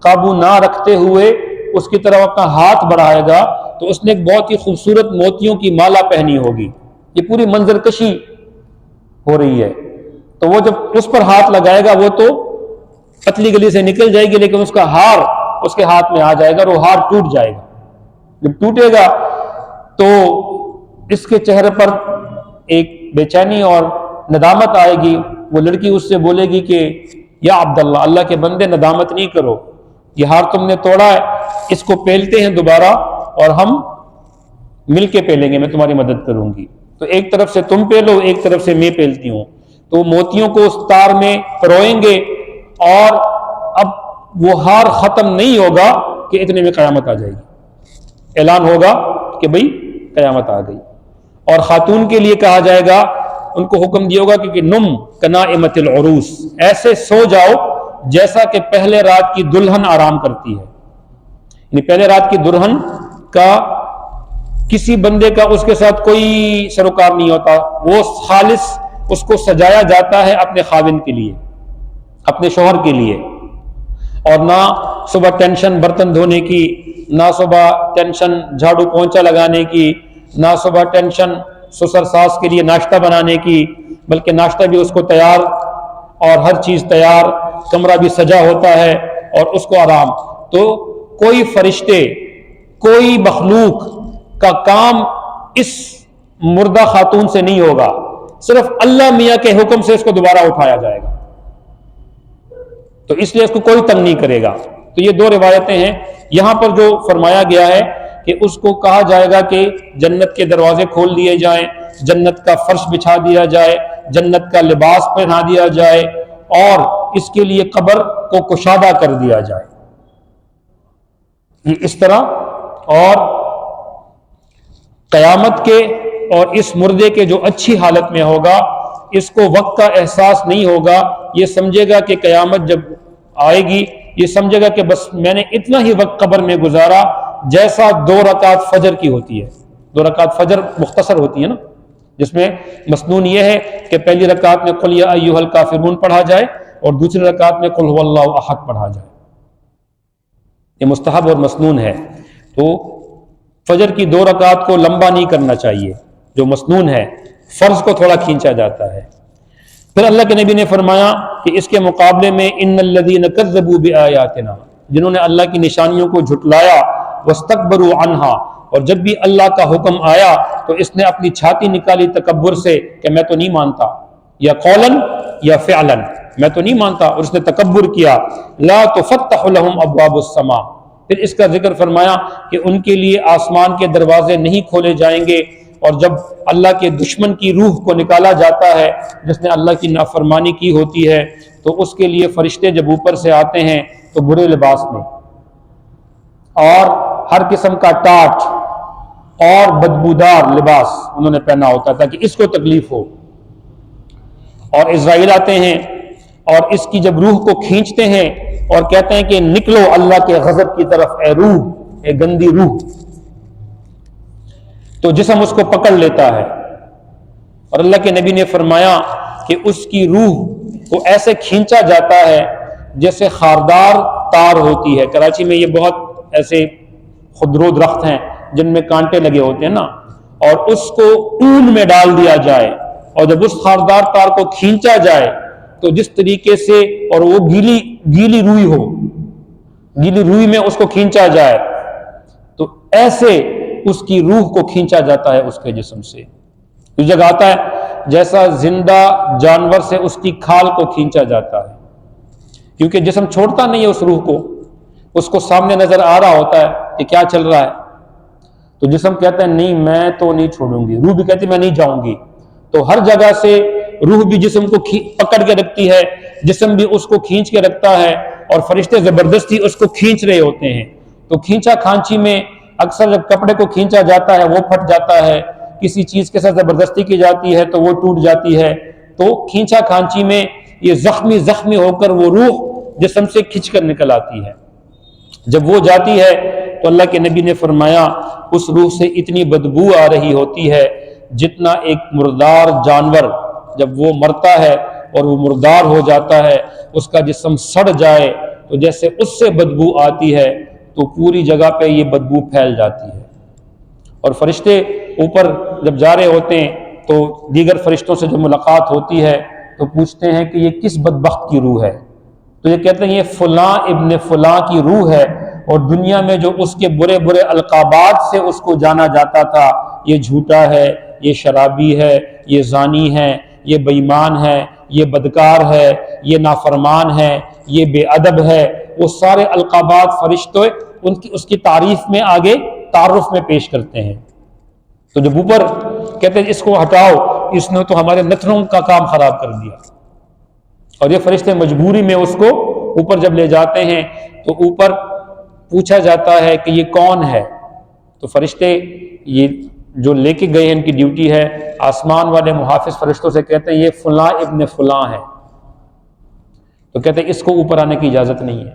قابو نہ رکھتے ہوئے اس کی طرف اپنا ہاتھ بڑھائے گا تو اس نے ایک بہت ہی خوبصورت موتیوں کی مالا پہنی ہوگی، یہ پوری منظر کشی ہو رہی ہے، تو وہ جب اس پر ہاتھ لگائے گا وہ تو پتلی گلی سے نکل جائے گی، لیکن اس کا ہار اس کے ہاتھ میں آ جائے گا اور وہ ہار ٹوٹ جائے گا۔ جب ٹوٹے گا تو اس کے چہرے پر ایک بے چینی اور ندامت آئے گی، وہ لڑکی اس سے بولے گی کہ یا عبداللہ، اللہ کے بندے ندامت نہیں کرو، یہ ہار تم نے توڑا ہے، اس کو پہلتے ہیں دوبارہ اور ہم مل کے پہلیں گے، میں تمہاری مدد کروں گی۔ تو ایک طرف سے تم پہلو، ایک طرف سے میں پہلتی ہوں، تو موتیوں کو اس تار میں پروئیں گے اور اب وہ ہار ختم نہیں ہوگا کہ اتنے میں قیامت آ جائے گی، اعلان ہوگا کہ بھئی قیامت آ گئی۔ اور خاتون کے لیے کہا جائے گا، ان کو حکم دیا ہوگا کہ نم کنائمۃ العروس، ایسے سو جاؤ جیسا کہ پہلے رات کی دلہن آرام کرتی ہے، یعنی پہلے رات کی دلہن کا کسی بندے کا اس کے ساتھ کوئی سروکار نہیں ہوتا، وہ خالص اس کو سجایا جاتا ہے اپنے خاوند کے لیے، اپنے شوہر کے لیے، اور نہ صبح ٹینشن برتن دھونے کی، نہ صبح ٹینشن جھاڑو پونچھا لگانے کی، نہ صبح ٹینشن سسر ساس کے لیے ناشتہ بنانے کی، بلکہ ناشتہ بھی اس کو تیار اور ہر چیز تیار، کمرہ بھی سجا ہوتا ہے اور اس کو آرام۔ تو کوئی فرشتے، کوئی مخلوق کا کام اس مردہ خاتون سے نہیں ہوگا، صرف اللہ میاں کے حکم سے اس کو دوبارہ اٹھایا جائے گا، تو اس لیے اس کو کوئی تنگ نہیں کرے گا۔ تو یہ دو روایتیں ہیں۔ یہاں پر جو فرمایا گیا ہے کہ اس کو کہا جائے گا کہ جنت کے دروازے کھول دیے جائیں، جنت کا فرش بچھا دیا جائے، جنت کا لباس پہنا دیا جائے اور اس کے لیے قبر کو کشادہ کر دیا جائے، یہ اس طرح۔ اور قیامت کے اور اس مردے کے جو اچھی حالت میں ہوگا، اس کو وقت کا احساس نہیں ہوگا، یہ سمجھے گا کہ قیامت جب آئے گی، یہ سمجھے گا کہ بس میں نے اتنا ہی وقت قبر میں گزارا جیسا 2 رکعت فجر کی ہوتی ہے۔ 2 رکعت فجر مختصر ہوتی ہے نا، جس میں مسنون یہ ہے کہ پہلی رکعت میں قل یا ایھا الکافرون پڑھا جائے اور دوسری رکعت میں قل ھو اللہ احد پڑھا جائے، یہ مستحب اور مسنون ہے۔ تو فجر کی 2 رکعت کو لمبا نہیں کرنا چاہیے جو مسنون ہے، فرض کو تھوڑا کھینچا جاتا ہے۔ پھر اللہ کے نبی نے فرمایا کہ اس کے مقابلے میں ان الذین کذبوا بآیاتنا، جنہوں نے اللہ کی نشانیوں کو جھٹلایا، واستکبروا عنہا، اور جب بھی اللہ کا حکم آیا تو اس نے اپنی چھاتی نکالی تکبر سے کہ میں تو نہیں مانتا، یا قولاً یا فعلاً، میں تو نہیں مانتا، اور اس نے تکبر کیا۔ لا تفتح لهم ابواب السماء، پھر اس کا ذکر فرمایا کہ ان کے لیے آسمان کے دروازے نہیں کھولے جائیں گے، اور جب اللہ کے دشمن کی روح کو نکالا جاتا ہے جس نے اللہ کی نافرمانی کی ہوتی ہے، تو اس کے لیے فرشتے جب اوپر سے آتے ہیں تو برے لباس میں اور ہر قسم کا ٹاٹ اور بدبودار لباس انہوں نے پہنا ہوتا تھا کہ اس کو تکلیف ہو، اور اسرائیل آتے ہیں اور اس کی جب روح کو کھینچتے ہیں اور کہتے ہیں کہ نکلو اللہ کے غضب کی طرف اے روح، اے گندی روح، تو جسم اس کو پکڑ لیتا ہے، اور اللہ کے نبی نے فرمایا کہ اس کی روح کو ایسے کھینچا جاتا ہے جیسے خاردار تار ہوتی ہے۔ کراچی میں یہ بہت ایسے خودرو درخت ہیں جن میں کانٹے لگے ہوتے ہیں نا، اور اس کو اون میں ڈال دیا جائے اور جب اس خاردار تار کو کھینچا جائے تو جس طریقے سے، اور وہ گیلی روئی ہو، گیلی روئی میں اس کو کھینچا جائے تو ایسے اس کی روح کو کھینچا جاتا ہے اس کے جسم سے۔ اس جگہ آتا ہے جیسا زندہ جانور سے اس کی کھال کو کھینچا جاتا ہے۔ کیونکہ جسم چھوڑتا نہیں ہے اس روح کو، اس کو سامنے نظر آ رہا ہوتا ہے کہ کیا چل رہا ہے، تو جسم کہتا ہے نہیں میں تو نہیں چھوڑوں گی، روح بھی کہتی ہے میں نہیں جاؤں گی۔ تو ہر جگہ سے روح بھی جسم کو پکڑ کے رکھتی ہے، جسم بھی اس کو کھینچ کے رکھتا ہے، اور فرشتے زبردستی اس کو کھینچ رہے ہوتے ہیں۔ تو کھینچا کھانچی میں اکثر جب کپڑے کو کھینچا جاتا ہے وہ پھٹ جاتا ہے، کسی چیز کے ساتھ زبردستی کی جاتی ہے تو وہ ٹوٹ جاتی ہے، تو کھینچا کھانچی میں یہ زخمی ہو کر وہ روح جسم سے کھینچ کر نکل آتی ہے۔ جب وہ جاتی ہے تو اللہ کے نبی نے فرمایا اس روح سے اتنی بدبو آ رہی ہوتی ہے جتنا ایک مردار جانور جب وہ مرتا ہے اور وہ مردار ہو جاتا ہے، اس کا جسم سڑ جائے تو جیسے اس سے بدبو آتی ہے تو پوری جگہ پہ یہ بدبو پھیل جاتی ہے۔ اور فرشتے اوپر جب جا رہے ہوتے ہیں تو دیگر فرشتوں سے جو ملاقات ہوتی ہے تو پوچھتے ہیں کہ یہ کس بدبخت کی روح ہے، تو یہ کہتے ہیں یہ فلاں ابن فلاں کی روح ہے، اور دنیا میں جو اس کے برے برے القابات سے اس کو جانا جاتا تھا، یہ جھوٹا ہے، یہ شرابی ہے، یہ زانی ہے، یہ بے ایمان ہے، یہ بدکار ہے، یہ نافرمان ہے، یہ بے ادب ہے، وہ سارے القابات فرشتے اس کی تعریف میں آگے تعارف میں پیش کرتے ہیں۔ تو جب اوپر کہتے ہیں اس کو ہٹاؤ، اس نے تو ہمارے نتنوں کا کام خراب کر دیا، اور یہ فرشتے مجبوری میں اس کو اوپر جب لے جاتے ہیں تو اوپر پوچھا جاتا ہے کہ یہ کون ہے، تو فرشتے یہ جو لے کے گئے ہیں ان کی ڈیوٹی ہے، آسمان والے محافظ فرشتوں سے کہتے ہیں یہ فلاں ابن فلاں ہے، تو کہتے ہیں اس کو اوپر آنے کی اجازت نہیں ہے۔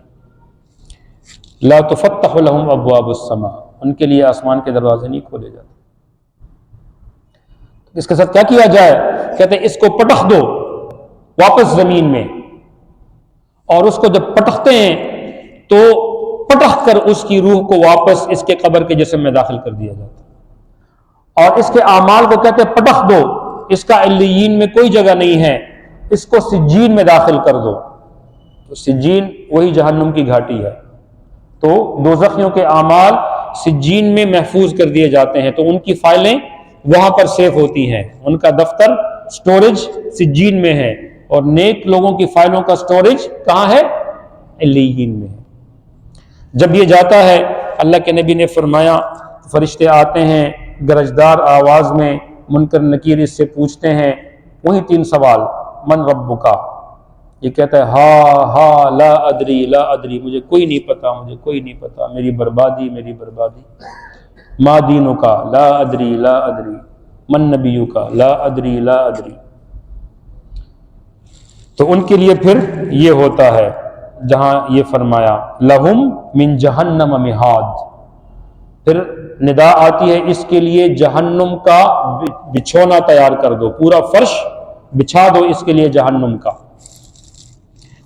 لا تفتح لهم ابواب السماء، ان کے لیے آسمان کے دروازے نہیں کھولے جاتے۔ اس کے ساتھ کیا کیا جائے؟ کہتے ہیں اس کو پٹخ دو واپس زمین میں، اور اس کو جب پٹختے ہیں تو پٹخ کر اس کی روح کو واپس اس کے قبر کے جسم میں داخل کر دیا جاتا ہے، اور اس کے اعمال کو کہتے ہیں پٹخ دو، اس کا علیین میں کوئی جگہ نہیں ہے، اس کو سجین میں داخل کر دو۔ تو سجین وہی جہنم کی گھاٹی ہے، تو دوزخیوں کے اعمال سجین میں محفوظ کر دیے جاتے ہیں، تو ان کی فائلیں وہاں پر سیف ہوتی ہیں، ان کا دفتر سٹوریج سجین میں ہے، اور نیک لوگوں کی فائلوں کا سٹوریج کہاں ہے؟ علیین میں ہے۔ جب یہ جاتا ہے اللہ کے نبی نے فرمایا فرشتے آتے ہیں گرجدار آواز میں، منکر نکیر اس سے پوچھتے ہیں وہی 3 سوال، من ربک، یہ کہتا ہے ہا لا ادری لا ادری، مجھے کوئی نہیں پتا، مجھے کوئی نہیں پتا، میری بربادی میری بربادی۔ ما دینک لا ادری لا ادری، من نبیک لا ادری لا ادری۔ تو ان کے لیے پھر یہ ہوتا ہے جہاں یہ فرمایا لہم من جہنم مہاد، پھر ندا آتی ہے اس کے لیے جہنم کا بچھونا تیار کر دو، پورا فرش بچھا دو اس کے لیے جہنم کا۔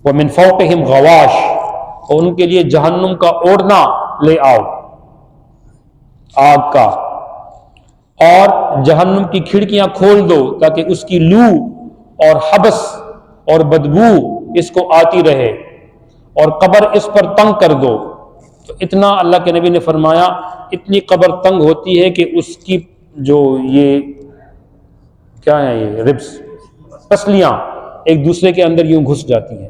ومن فوقہم غواش، اور ان کے لیے جہنم کا اوڑھنا لے آؤ آگ کا، اور جہنم کی کھڑکیاں کھول دو تاکہ اس کی لو اور حبس اور بدبو اس کو آتی رہے، اور قبر اس پر تنگ کر دو۔ تو اتنا اللہ کے نبی نے فرمایا اتنی قبر تنگ ہوتی ہے کہ اس کی جو یہ کیا ہے یہ ربس پسلیاں ایک دوسرے کے اندر یوں گھس جاتی ہیں۔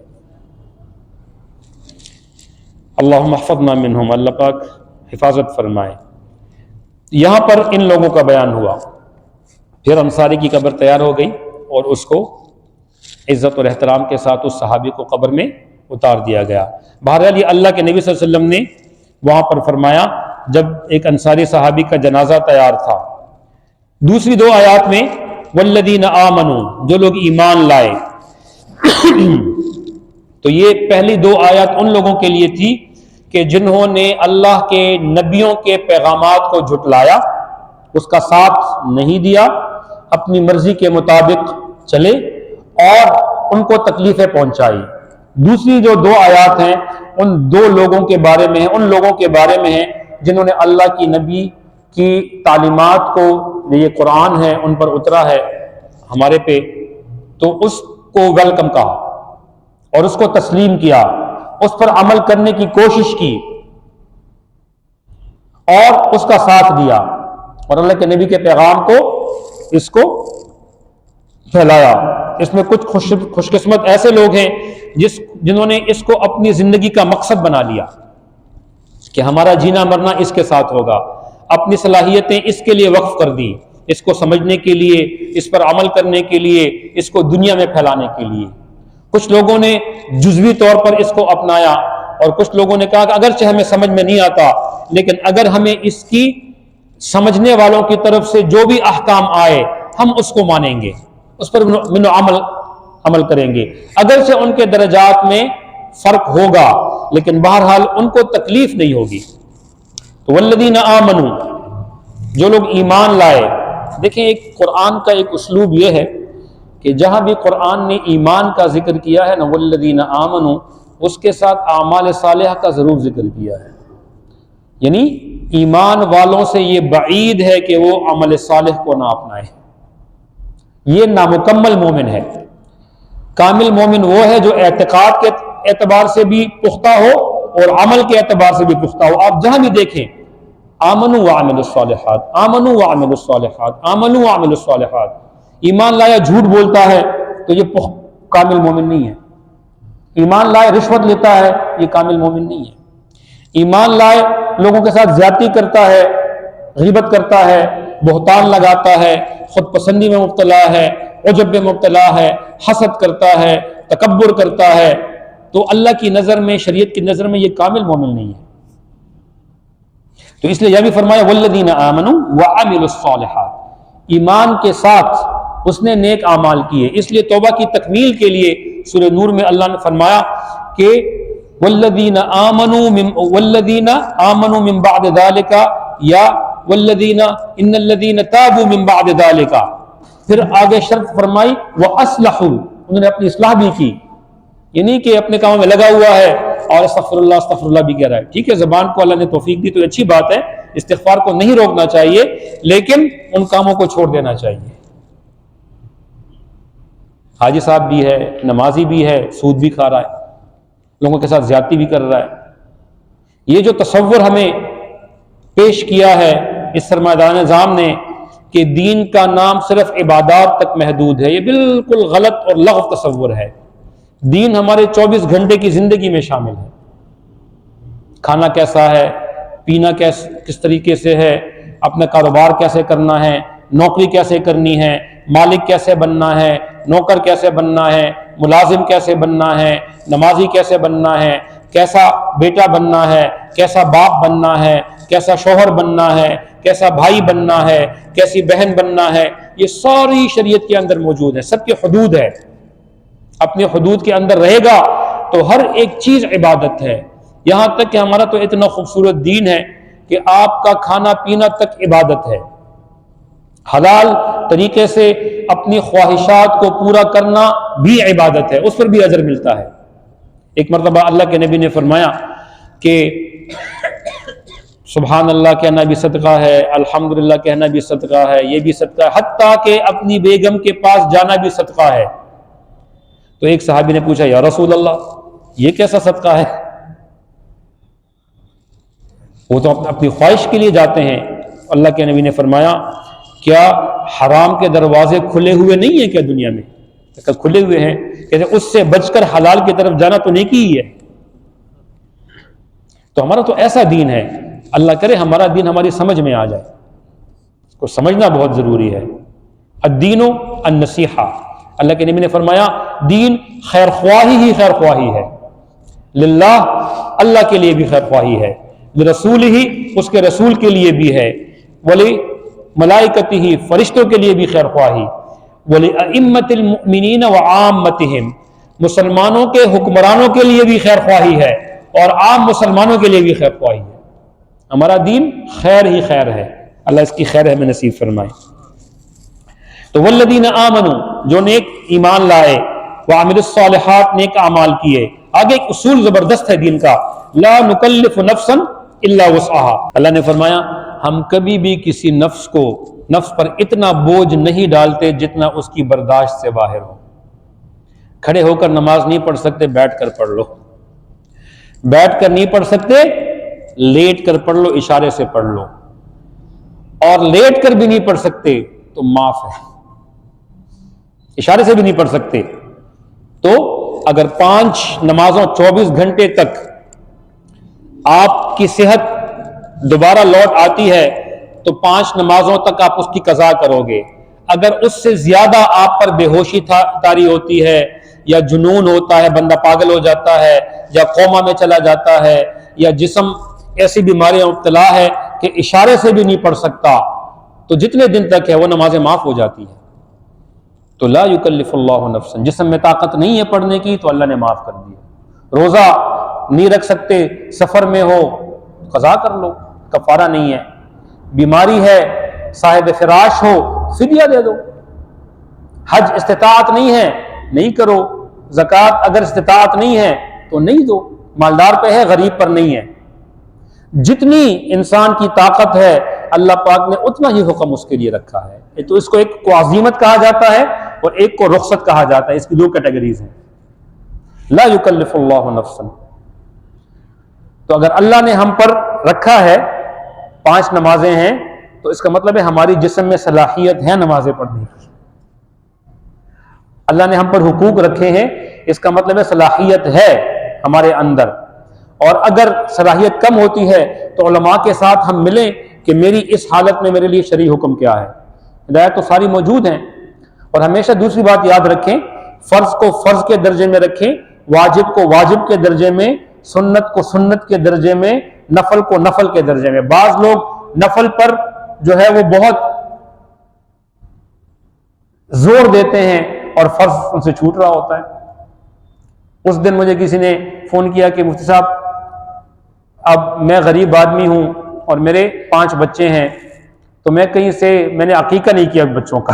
اللہم احفظنا منہم، اللہ پاک حفاظت فرمائے۔ یہاں پر ان لوگوں کا بیان ہوا، پھر انصاری کی قبر تیار ہو گئی اور اس کو عزت اور احترام کے ساتھ اس صحابی کو قبر میں اتار دیا گیا۔ بہرحال یہ اللہ کے نبی صلی اللہ علیہ وسلم نے وہاں پر فرمایا جب ایک انصاری صحابی کا جنازہ تیار تھا۔ دوسری 2 آیات میں والذین آمنوا، جو لوگ ایمان لائے، تو یہ پہلی 2 آیات ان لوگوں کے لیے تھی کہ جنہوں نے اللہ کے نبیوں کے پیغامات کو جھٹلایا، اس کا ساتھ نہیں دیا، اپنی مرضی کے مطابق چلے اور ان کو تکلیفیں پہنچائی۔ دوسری جو 2 آیات ہیں ان 2 لوگوں کے بارے میں ہیں، ان لوگوں کے بارے میں ہیں جنہوں نے اللہ کی نبی کی تعلیمات کو، یہ قرآن ہے ان پر اترا ہے ہمارے پہ، تو اس کو ویلکم کہا اور اس کو تسلیم کیا، اس پر عمل کرنے کی کوشش کی اور اس کا ساتھ دیا، اور اللہ کے نبی کے پیغام کو اس کو پھیلایا۔ اس میں کچھ خوش قسمت ایسے لوگ ہیں جنہوں نے اس کو اپنی زندگی کا مقصد بنا لیا کہ ہمارا جینا مرنا اس کے ساتھ ہوگا، اپنی صلاحیتیں اس کے لیے وقف کر دی، اس کو سمجھنے کے لیے، اس پر عمل کرنے کے لیے، اس کو دنیا میں پھیلانے کے لیے۔ کچھ لوگوں نے جزوی طور پر اس کو اپنایا، اور کچھ لوگوں نے کہا کہ اگرچہ ہمیں سمجھ میں نہیں آتا، لیکن اگر ہمیں اس کی سمجھنے والوں کی طرف سے جو بھی احکام آئے ہم اس کو مانیں گے، اس پر عمل کریں گے، اگرچہ ان کے درجات میں فرق ہوگا لیکن بہرحال ان کو تکلیف نہیں ہوگی۔ تو والذین آمنوا، جو لوگ ایمان لائے۔ دیکھیں ایک قرآن کا ایک اسلوب یہ ہے کہ جہاں بھی قرآن نے ایمان کا ذکر کیا ہے نا والذین آمنوا، اس کے ساتھ اعمال صالحہ کا ضرور ذکر کیا ہے، یعنی ایمان والوں سے یہ بعید ہے کہ وہ عمل صالح کو نہ اپنائے، یہ نامکمل مومن ہے۔ کامل مومن وہ ہے جو اعتقاد کے اعتبار سے بھی پختہ ہو اور عمل کے اعتبار سے بھی پختہ ہو۔ آپ جہاں بھی دیکھیں آمنوا وعملوا الصالحات، آمنوا وعملوا الصالحات، آمنوا وعملوا الصالحات، ایمان لایا جھوٹ بولتا ہے تو یہ کامل مومن نہیں ہے۔ ایمان لائے رشوت لیتا ہے، یہ کامل مومن نہیں ہے۔ ایمان لائے لوگوں کے ساتھ زیادتی کرتا ہے، غیبت کرتا ہے، بہتان لگاتا ہے، خود پسندی میں مبتلا ہے، عجب میں مبتلا ہے، حسد کرتا ہے، تکبر کرتا ہے، تو اللہ کی نظر میں، شریعت کی نظر میں یہ کامل مومن نہیں ہے۔ تو اس لیے یہ بھی فرمایا والذین آمنوا وعملوا الصالحات، ایمان کے ساتھ اس نے نیک اعمال کیے۔ اس لیے توبہ کی تکمیل کے لیے سورہ نور میں اللہ نے فرمایا کہ والذین آمنوا من بعد ذلك یا والذین ان الذین تابوا من بعد ذلك، پھر آگے شرط فرمائی واصلحوا، انہوں نے اپنی اصلاح بھی کی، یعنی کہ اپنے کاموں میں لگا ہوا ہے اور استغفر اللہ بھی کہہ رہا ہے۔ ٹھیک ہے، زبان کو اللہ نے توفیق دی تو اچھی بات ہے، استغفار کو نہیں روکنا چاہیے، لیکن ان کاموں کو چھوڑ دینا چاہیے۔ حاجی صاحب بھی ہے، نمازی بھی ہے، سود بھی کھا رہا ہے، لوگوں کے ساتھ زیادتی بھی کر رہا ہے۔ یہ جو تصور ہمیں پیش کیا ہے اس سرمایہ نظام نے کہ دین کا نام صرف عبادات تک محدود ہے، یہ بالکل غلط اور لغو تصور ہے۔ دین ہمارے 24 گھنٹے کی زندگی میں شامل ہے۔ کھانا کیسا ہے، پینا کس طریقے سے ہے، اپنا کاروبار کیسے کرنا ہے، نوکری کیسے کرنی ہے، مالک کیسے بننا ہے، نوکر کیسے بننا ہے، ملازم کیسے بننا ہے، نمازی کیسے بننا ہے، کیسا بیٹا بننا ہے، کیسا باپ بننا ہے، کیسا شوہر بننا ہے، کیسا بھائی بننا ہے، کیسی بہن بننا ہے، یہ ساری شریعت کے اندر موجود ہے۔ سب کی حدود ہے، اپنے حدود کے اندر رہے گا تو ہر ایک چیز عبادت ہے۔ یہاں تک کہ ہمارا تو اتنا خوبصورت دین ہے کہ آپ کا کھانا پینا تک عبادت ہے۔ حلال طریقے سے اپنی خواہشات کو پورا کرنا بھی عبادت ہے، اس پر بھی اجر ملتا ہے۔ ایک مرتبہ اللہ کے نبی نے فرمایا کہ سبحان اللہ کہنا بھی صدقہ ہے، الحمدللہ کہنا بھی صدقہ ہے، یہ بھی صدقہ ہے، حتیٰ کہ اپنی بیگم کے پاس جانا بھی صدقہ ہے۔ تو ایک صحابی نے پوچھا یا رسول اللہ یہ کیسا صدقہ ہے؟ وہ تو اپنی خواہش کے لیے جاتے ہیں۔ اللہ کے نبی نے فرمایا کیا حرام کے دروازے کھلے ہوئے نہیں ہیں کیا دنیا میں؟ کھلے ہوئے ہیں، کہتے اس سے بچ کر حلال کی طرف جانا تو نیکی ہی ہے۔ تو ہمارا تو ایسا دین ہے، اللہ کرے ہمارا دین ہماری سمجھ میں آ جائے، اس کو سمجھنا بہت ضروری ہے۔ الدین النصیحہ، اللہ کے نبی نے فرمایا دین خیر خواہی ہی خیر خواہی ہے، للہ اللہ کے لیے بھی خیر خواہی ہے، لرسول ہی اس کے رسول کے لیے بھی ہے، ولی ملائکتی ہی فرشتوں کے لیے بھی خیر خواہی، ولی ائمۃ المؤمنین وعامتہم مسلمانوں کے حکمرانوں کے لیے بھی خیر خواہی ہے اور عام مسلمانوں کے لیے بھی خیر خواہی ہے۔ ہمارا دین خیر ہی خیر ہے، اللہ اس کی خیر ہمیں نصیب فرمائے۔ تو والذین آمنوا جو نیک ایمان لائے، وعملوا الصالحات نیک اعمال کیے۔ آگے ایک اصول زبردست ہے دین کا، لا نکلف نفسا الا وسعها، اللہ نے فرمایا ہم کبھی بھی کسی نفس پر اتنا بوجھ نہیں ڈالتے جتنا اس کی برداشت سے باہر ہو۔ کھڑے ہو کر نماز نہیں پڑھ سکتے، بیٹھ کر پڑھ لو، بیٹھ کر نہیں پڑھ سکتے لیٹ کر پڑھ لو، اشارے سے پڑھ لو، اور لیٹ کر بھی نہیں پڑھ سکتے تو معاف ہے، اشارے سے بھی نہیں پڑھ سکتے تو اگر 5 نمازوں 24 گھنٹے تک آپ کی صحت دوبارہ لوٹ آتی ہے تو 5 نمازوں تک آپ اس کی قضا کرو گے. اگر اس سے زیادہ آپ پر بے ہوشی طاری ہوتی ہے یا جنون ہوتا ہے، بندہ پاگل ہو جاتا ہے یا کوما میں چلا جاتا ہے یا جسم ایسی بیماریاں مبتلا ہے کہ اشارے سے بھی نہیں پڑھ سکتا، تو جتنے دن تک ہے وہ نمازیں معاف ہو جاتی ہیں. تو لا یکلف اللہ نفسا، جسم میں طاقت نہیں ہے پڑھنے کی تو اللہ نے معاف کر دیا. روزہ نہیں رکھ سکتے، سفر میں ہو قضا کر لو، کفارہ نہیں ہے. بیماری ہے، صاحب فراش ہو، فدیہ دے دو. حج استطاعت نہیں ہے، نہیں کرو. زکوٰۃ اگر استطاعت نہیں ہے تو نہیں دو. مالدار پہ ہے، غریب پر نہیں ہے. جتنی انسان کی طاقت ہے اللہ پاک نے اتنا ہی حکم اس کے لیے رکھا ہے. تو اس کو ایک کو عزیمت کہا جاتا ہے اور ایک کو رخصت کہا جاتا ہے. اس کی 2 کیٹیگریز ہیں. لا یکلف اللہ نفسا. تو اگر اللہ نے ہم پر رکھا ہے 5 نمازیں ہیں تو اس کا مطلب ہے ہماری جسم میں صلاحیت ہے نمازیں پڑھنے کی. اللہ نے ہم پر حقوق رکھے ہیں، اس کا مطلب ہے صلاحیت ہے ہمارے اندر. اور اگر صلاحیت کم ہوتی ہے تو علماء کے ساتھ ہم ملیں کہ میری اس حالت میں میرے لیے شرعی حکم کیا ہے. ہدایت تو ساری موجود ہیں. اور ہمیشہ دوسری بات یاد رکھیں، فرض کو فرض کے درجے میں رکھیں، واجب کو واجب کے درجے میں، سنت کو سنت کے درجے میں، نفل کو نفل کے درجے میں. بعض لوگ نفل پر جو ہے وہ بہت زور دیتے ہیں اور فرض ان سے چھوٹ رہا ہوتا ہے. اس دن مجھے کسی نے فون کیا کہ مفتی صاحب اب میں غریب آدمی ہوں اور میرے 5 بچے ہیں، تو میں کہیں سے میں نے عقیقہ نہیں کیا بچوں کا،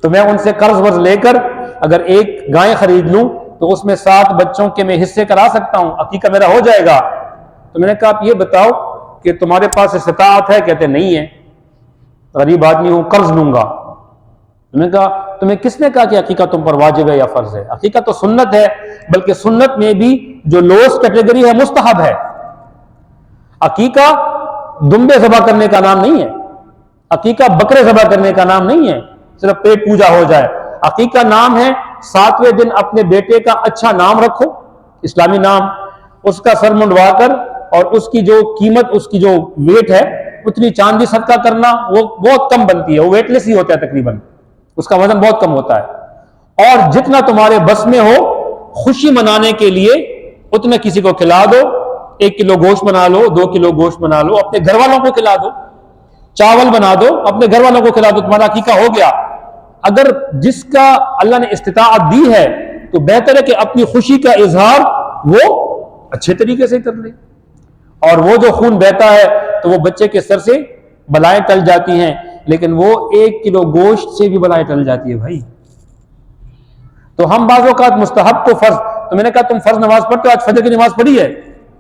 تو میں ان سے قرض ورض لے کر اگر ایک گائے خرید لوں تو اس میں 7 بچوں کے میں حصے کرا سکتا ہوں، عقیقہ میرا ہو جائے گا. تو میں نے کہا آپ یہ بتاؤ کہ تمہارے پاس استطاعت ہے؟ کہتے نہیں ہے، غریب آدمی ہوں، قرض لوں گا. میں نے کہا تمہیں کس نے کہا کہ عقیقہ تم پر واجب ہے یا فرض ہے؟ عقیقہ تو سنت ہے، بلکہ سنت میں بھی جو لوس کیٹیگری ہے مستحب ہے. عقیقہ دمبے ذبح کرنے کا نام نہیں ہے، عقیقہ بکرے ذبح کرنے کا نام نہیں ہے صرف پیٹ پوجا ہو جائے. عقیقہ نام ہے 7ویں دن اپنے بیٹے کا اچھا نام رکھو، اسلامی نام، اس کا سر منڈوا کر اور اس کی جو قیمت، اس کی جو ویٹ ہے اتنی چاندی صدقہ کرنا، وہ بہت کم بنتی ہے، وہ ویٹ لیس ہی ہوتا ہے تقریباً، اس کا وزن بہت کم ہوتا ہے. اور جتنا تمہارے بس میں ہو خوشی منانے کے لیے اتنا کسی کو کھلا دو. 1 کلو گوشت بنا لو، 2 کلو گوشت بنا لو، اپنے گھر والوں کو کھلا دو. چاول بنا دو، اپنے گھر والوں کو کھلا دو، تمہارا عقیقہ ہو گیا. اگر جس کا اللہ نے استطاعت دی ہے تو بہتر ہے کہ اپنی خوشی کا اظہار وہ اچھے طریقے سے کر لے. اور وہ جو خون بہتا ہے تو وہ بچے کے سر سے بلائیں ٹل جاتی ہیں، لیکن وہ 1 کلو گوشت سے بھی بلائیں ٹل جاتی ہے بھائی. تو ہم بعض اوقات مستحب کو فرض، تو میں نے کہا تم فرض نماز پڑھتے ہو؟ آج فجر کی نماز پڑھی ہے؟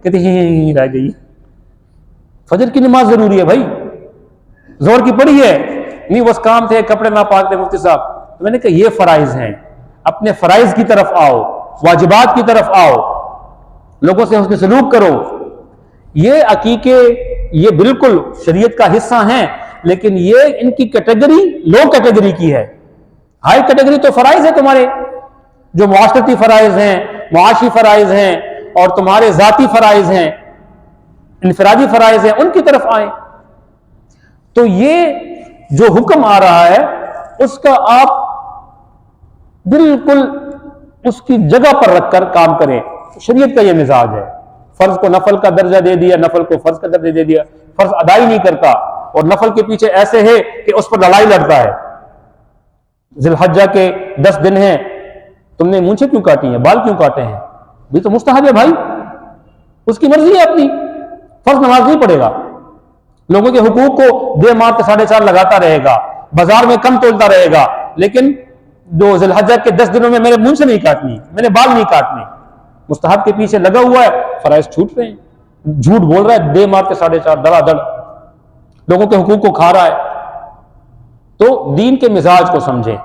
کہتے ہیں رہ گئی. فجر کی نماز ضروری ہے بھائی. زور کی پڑھی ہے؟ نہیں، بس کام تھے، کپڑے ناپاک تھے مفتی صاحب. تو میں نے کہا یہ فرائض ہیں، اپنے فرائض کی طرف آؤ، واجبات کی طرف آؤ، لوگوں سے حسن سلوک کرو. یہ عقیقے یہ بالکل شریعت کا حصہ ہیں، لیکن یہ ان کی کیٹیگری لو کیٹیگری کی ہے. ہائی کیٹیگری تو فرائض ہے تمہارے، جو معاشرتی فرائض ہیں، معاشی فرائض ہیں اور تمہارے ذاتی فرائض ہیں، انفرادی فرائض ہیں، ان کی طرف آئیں. تو یہ جو حکم آ رہا ہے اس کا آپ بالکل اس کی جگہ پر رکھ کر کام کریں. شریعت کا یہ مزاج ہے. فرض کو نفل کا درجہ دے دیا، نفل کو فرض کا درجہ دے دیا، فرض ادا ہی نہیں کرتا اور نفل کے پیچھے ایسے ہے کہ اس پر لڑائی لڑتا ہے. ذی الحجہ کے 10 دن ہیں، تم نے مونچھیں کیوں کاٹی ہیں، بال کیوں کاٹے ہیں؟ بھی تو مستحب ہے بھائی، اس کی مرضی ہے اپنی. فرض نماز نہیں پڑھے گا، لوگوں کے حقوق کو دے مار کے 4.5 لگاتا رہے گا، بازار میں کم تولتا رہے گا، لیکن جو ذی الحجہ کے 10 دنوں میں میرے منہ سے نہیں کاٹنی، میرے بال نہیں کاٹنے. مستحب کے پیچھے لگا ہوا ہے، فرائض چھوٹ رہے ہیں. جھوٹ بول رہا ہے، دے مار کے 4.5 دڑا دڑ لوگوں کے حقوق کو کھا رہا ہے. تو دین کے مزاج کو سمجھیں.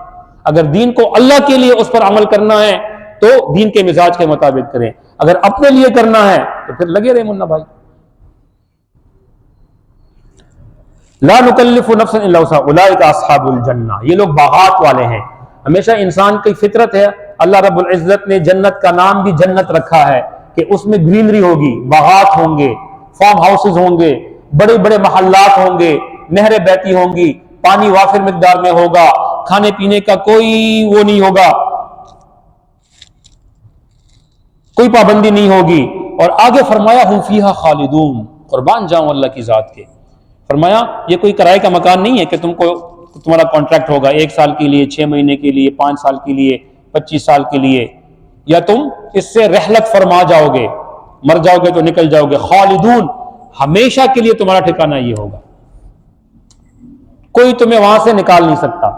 اگر دین کو اللہ کے لیے اس پر عمل کرنا ہے تو دین کے مزاج کے مطابق کریں، اگر اپنے لیے کرنا ہے تو پھر لگے رہے منا بھائی. لا نکلف نفسا الا وسعها اولئک اصحاب الجنہ، یہ لوگ باغات والے ہیں. ہمیشہ انسان کی فطرت ہے اللہ رب العزت نے جنت کا نام بھی جنت رکھا ہے کہ اس میں گرینری ہوگی، باغات ہوں گے، فارم ہاؤسز ہوں گے، بڑے بڑے محلات ہوں گے، نہریں بہتی ہوں گی، پانی وافر مقدار میں ہوگا، کھانے پینے کا کوئی وہ نہیں ہوگا، کوئی پابندی نہیں ہوگی۔ اور آگے فرمایا ہم فیہا خالدون، قربان جاؤں اللہ کی ذات کے، فرمایا یہ کوئی کرائے کا مکان نہیں ہے کہ تمہارا کانٹریکٹ ہوگا 1 سال کے لیے، 6 مہینے کے لیے، 5 سال کے لیے، 25 سال کے لیے، یا تم اس سے رحلت فرما جاؤ گے، مر جاؤ گے تو نکل جاؤ گے۔ خالدون، ہمیشہ کے لیے تمہارا ٹھکانہ یہ ہوگا، کوئی تمہیں وہاں سے نکال نہیں سکتا،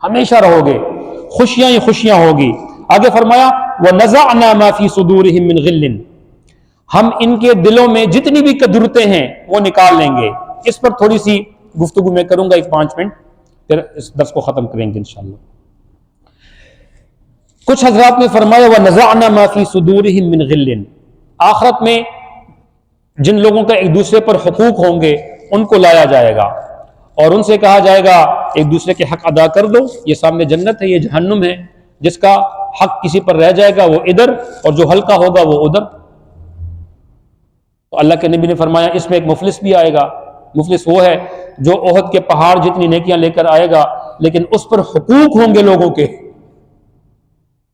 ہمیشہ رہو گے، خوشیاں ہی خوشیاں ہوگی۔ آگے فرمایا وَنَزَعْنَا مَا فِي صُدُورِهِم مِّن غِلٍّ، ہم ان کے دلوں میں جتنی بھی کدورتیں ہیں وہ نکال لیں گے۔ اس پر تھوڑی سی گفتگو میں کروں گا 5 منٹ، پھر اس درس کو ختم کریں گے انشاءاللہ۔ کچھ حضرات نے فرمایا وَنَزَعْنَا مَا فِي صُدُورِهِم مِّن غِلٍّ، آخرت میں جن لوگوں کا ایک دوسرے پر حقوق ہوں گے ان کو لایا جائے گا اور ان سے کہا جائے گا ایک دوسرے کے حق ادا کر دو، یہ سامنے جنت ہے، یہ جہنم ہے، جس کا حق کسی پر رہ جائے گا وہ ادھر اور جو ہلکا ہوگا وہ ادھر۔ تو اللہ کے نبی نے فرمایا اس میں ایک مفلس بھی آئے گا، مفلس وہ ہے جو احد کے پہاڑ جتنی نیکیاں لے کر آئے گا لیکن اس پر حقوق ہوں گے لوگوں کے،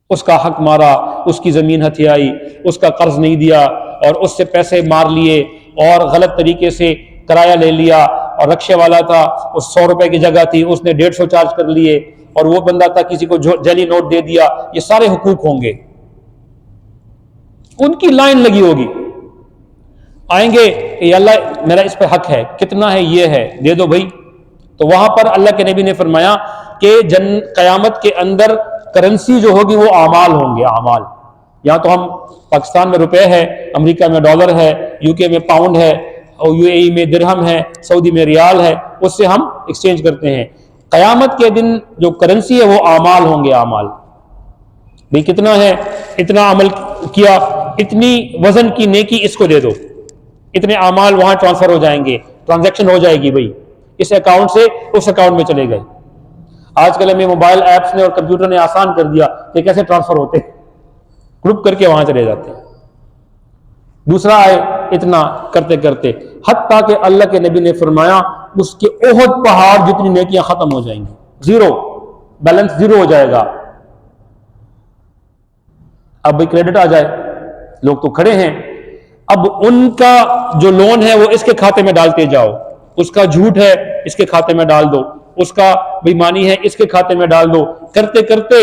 اس کا حق مارا، اس کی زمین ہتھیائی، اس کا قرض نہیں دیا اور اس سے پیسے مار لیے اور غلط طریقے سے کرایہ لے لیا، اور رکشے والا تھا اس 100 روپے کی جگہ تھی اس نے 150 چارج کر لیے، اور وہ بندہ تھا کسی کو جعلی نوٹ دے دیا، یہ سارے حقوق ہوں گے، ان کی لائن لگی ہوگی، آئیں گے کہ اللہ میرا اس پہ حق ہے، کتنا ہے، یہ ہے، دے دو بھائی۔ تو وہاں پر اللہ کے نبی نے فرمایا کہ قیامت کے اندر کرنسی جو ہوگی وہ اعمال ہوں گے، اعمال۔ یہاں تو ہم پاکستان میں روپے ہے، امریکہ میں ڈالر ہے، یو کے میں پاؤنڈ ہے، اور یو اے ای میں درہم ہے، سعودی میں ریال ہے، اس سے ہم ایکسچینج کرتے ہیں۔ قیامت کے دن جو کرنسی ہے وہ اعمال ہوں گے، اعمال۔ بھئی کتنا ہے، اتنا عمل کیا، اتنی وزن کی نیکی اس کو دے دو، اتنے اعمال وہاں ٹرانسفر ہو جائیں گے، ٹرانزیکشن ہو جائے گی، بھئی اس اکاؤنٹ سے اس اکاؤنٹ میں چلے گئے۔ آج کل ہمیں موبائل ایپس نے اور کمپیوٹر نے آسان کر دیا کہ کیسے ٹرانسفر ہوتے ہیں، گروپ کر کے وہاں چلے جاتے ہیں، دوسرا آئے، اتنا کرتے کرتے حتیٰ کہ اللہ کے نبی نے فرمایا اس کے احد پہاڑ جتنی نیکیاں ختم ہو جائیں گی، زیرو، بیلنس زیرو ہو جائے گا۔ اب بھئی کریڈٹ آ جائے، لوگ تو کھڑے ہیں، اب ان کا جو لون ہے وہ اس کے کھاتے میں ڈالتے جاؤ، اس کا جھوٹ ہے اس کے کھاتے میں ڈال دو، اس کا بےایمانی ہے اس کے کھاتے میں ڈال دو، کرتے کرتے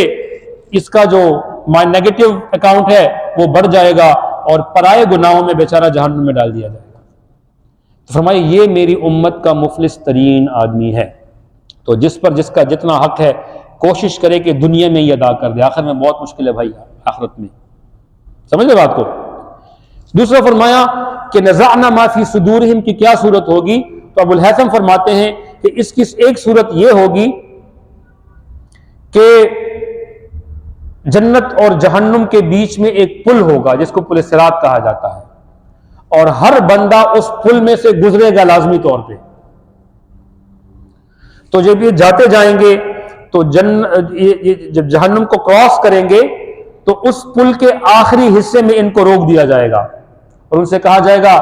اس کا جو نیگیٹو اکاؤنٹ ہے وہ بڑھ جائے گا اور پرائے گناہوں میں بیچارہ جہنم میں ڈال دیا جائے گا۔ تو فرمائے یہ میری امت کا مفلس ترین آدمی ہے۔ تو جس پر جس کا جتنا حق ہے کوشش کرے کہ دنیا میں ہی ادا کر دے، آخر میں بہت مشکل ہے بھائی، آخرت میں، سمجھ لے بات کو۔ دوسرا فرمایا کہ نزعنا ما فی صدورہم کی کیا صورت ہوگی، تو ابو الحسن فرماتے ہیں کہ اس کی ایک صورت یہ ہوگی کہ جنت اور جہنم کے بیچ میں ایک پل ہوگا جس کو پل صراط کہا جاتا ہے، اور ہر بندہ اس پل میں سے گزرے گا لازمی طور پہ۔ تو جب یہ جاتے جائیں گے تو جب جہنم کو کراس کریں گے تو اس پل کے آخری حصے میں ان کو روک دیا جائے گا اور ان سے کہا جائے گا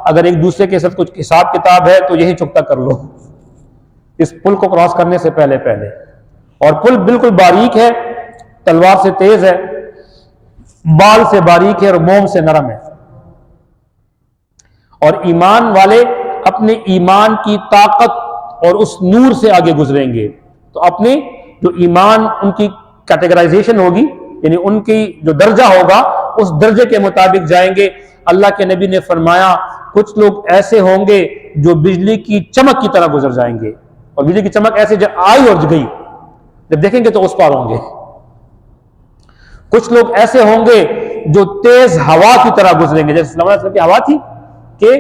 اگر ایک دوسرے کے ساتھ کچھ حساب کتاب ہے تو یہی چکتا کر لو اس پل کو کراس کرنے سے پہلے۔ اور پل بالکل باریک ہے، تلوار سے تیز ہے، بال سے باریک ہے اور موم سے نرم ہے، اور ایمان والے اپنے ایمان کی طاقت اور اس نور سے آگے گزریں گے، تو اپنے جو ایمان ان کی کیٹیگرائزیشن ہوگی، یعنی ان کی جو درجہ ہوگا اس درجے کے مطابق جائیں گے۔ اللہ کے نبی نے فرمایا کچھ لوگ ایسے ہوں گے جو بجلی کی چمک کی طرح گزر جائیں گے، اور بجلی کی چمک ایسے جب آئی اور گئی، جب دیکھیں گے تو اس پار ہوں گے۔ کچھ لوگ ایسے ہوں گے جو تیز ہوا کی طرح گزریں گے، جیسے صلی اللہ علیہ وسلم کی ہوا تھی کہ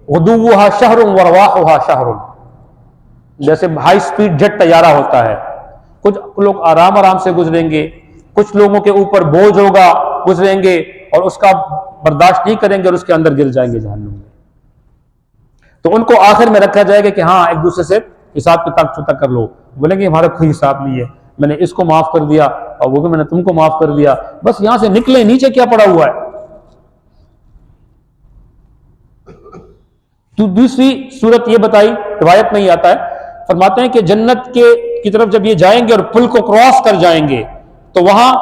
غدوہا شہر ورواحہا شہر، جیسے ہائی سپیڈ جیٹ طیارہ ہوتا ہے۔ کچھ لوگ آرام آرام سے گزریں گے، کچھ لوگوں کے اوپر بوجھ ہوگا، گزریں گے اور اس کا برداشت نہیں کریں گے اور اس کے اندر گر جائیں گے جہنم میں۔ تو ان کو آخر میں رکھا جائے گا کہ ہاں ایک دوسرے سے حساب کتاب چھوٹا کر لو، بولیں گے ہمارا کوئی حساب نہیں ہے، میں نے اس کو معاف کر دیا اور وہ بھی میں نے تم کو معاف کر دیا، بس یہاں سے نکلے، نیچے کیا پڑا ہوا ہے۔ تو دوسری صورت یہ بتائی، روایت میں ہی آتا ہے، فرماتے ہیں کہ جنت کی طرف جب یہ جائیں گے اور پل کو کراس کر جائیں گے تو وہاں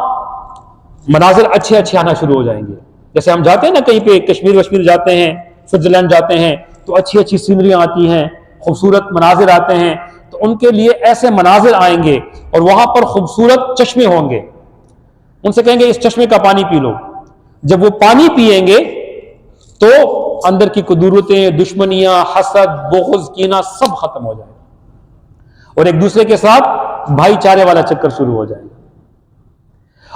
مناظر اچھے اچھے آنا شروع ہو جائیں گے۔ جیسے ہم جاتے ہیں نا کہیں پہ، کشمیر وشمیر جاتے ہیں، سوئٹزرلینڈ جاتے ہیں تو اچھی اچھی سینریاں آتی ہیں، خوبصورت مناظر آتے ہیں، تو ان کے لیے ایسے مناظر آئیں گے اور وہاں پر خوبصورت چشمے ہوں گے، ان سے کہیں گے اس چشمے کا پانی پی لو۔ جب وہ پانی پیئیں گے تو اندر کی قدورتیں، دشمنیاں، حسد، بغض، کینہ سب ختم ہو جائے گا اور ایک دوسرے کے ساتھ بھائی چارے والا چکر شروع ہو جائے گا۔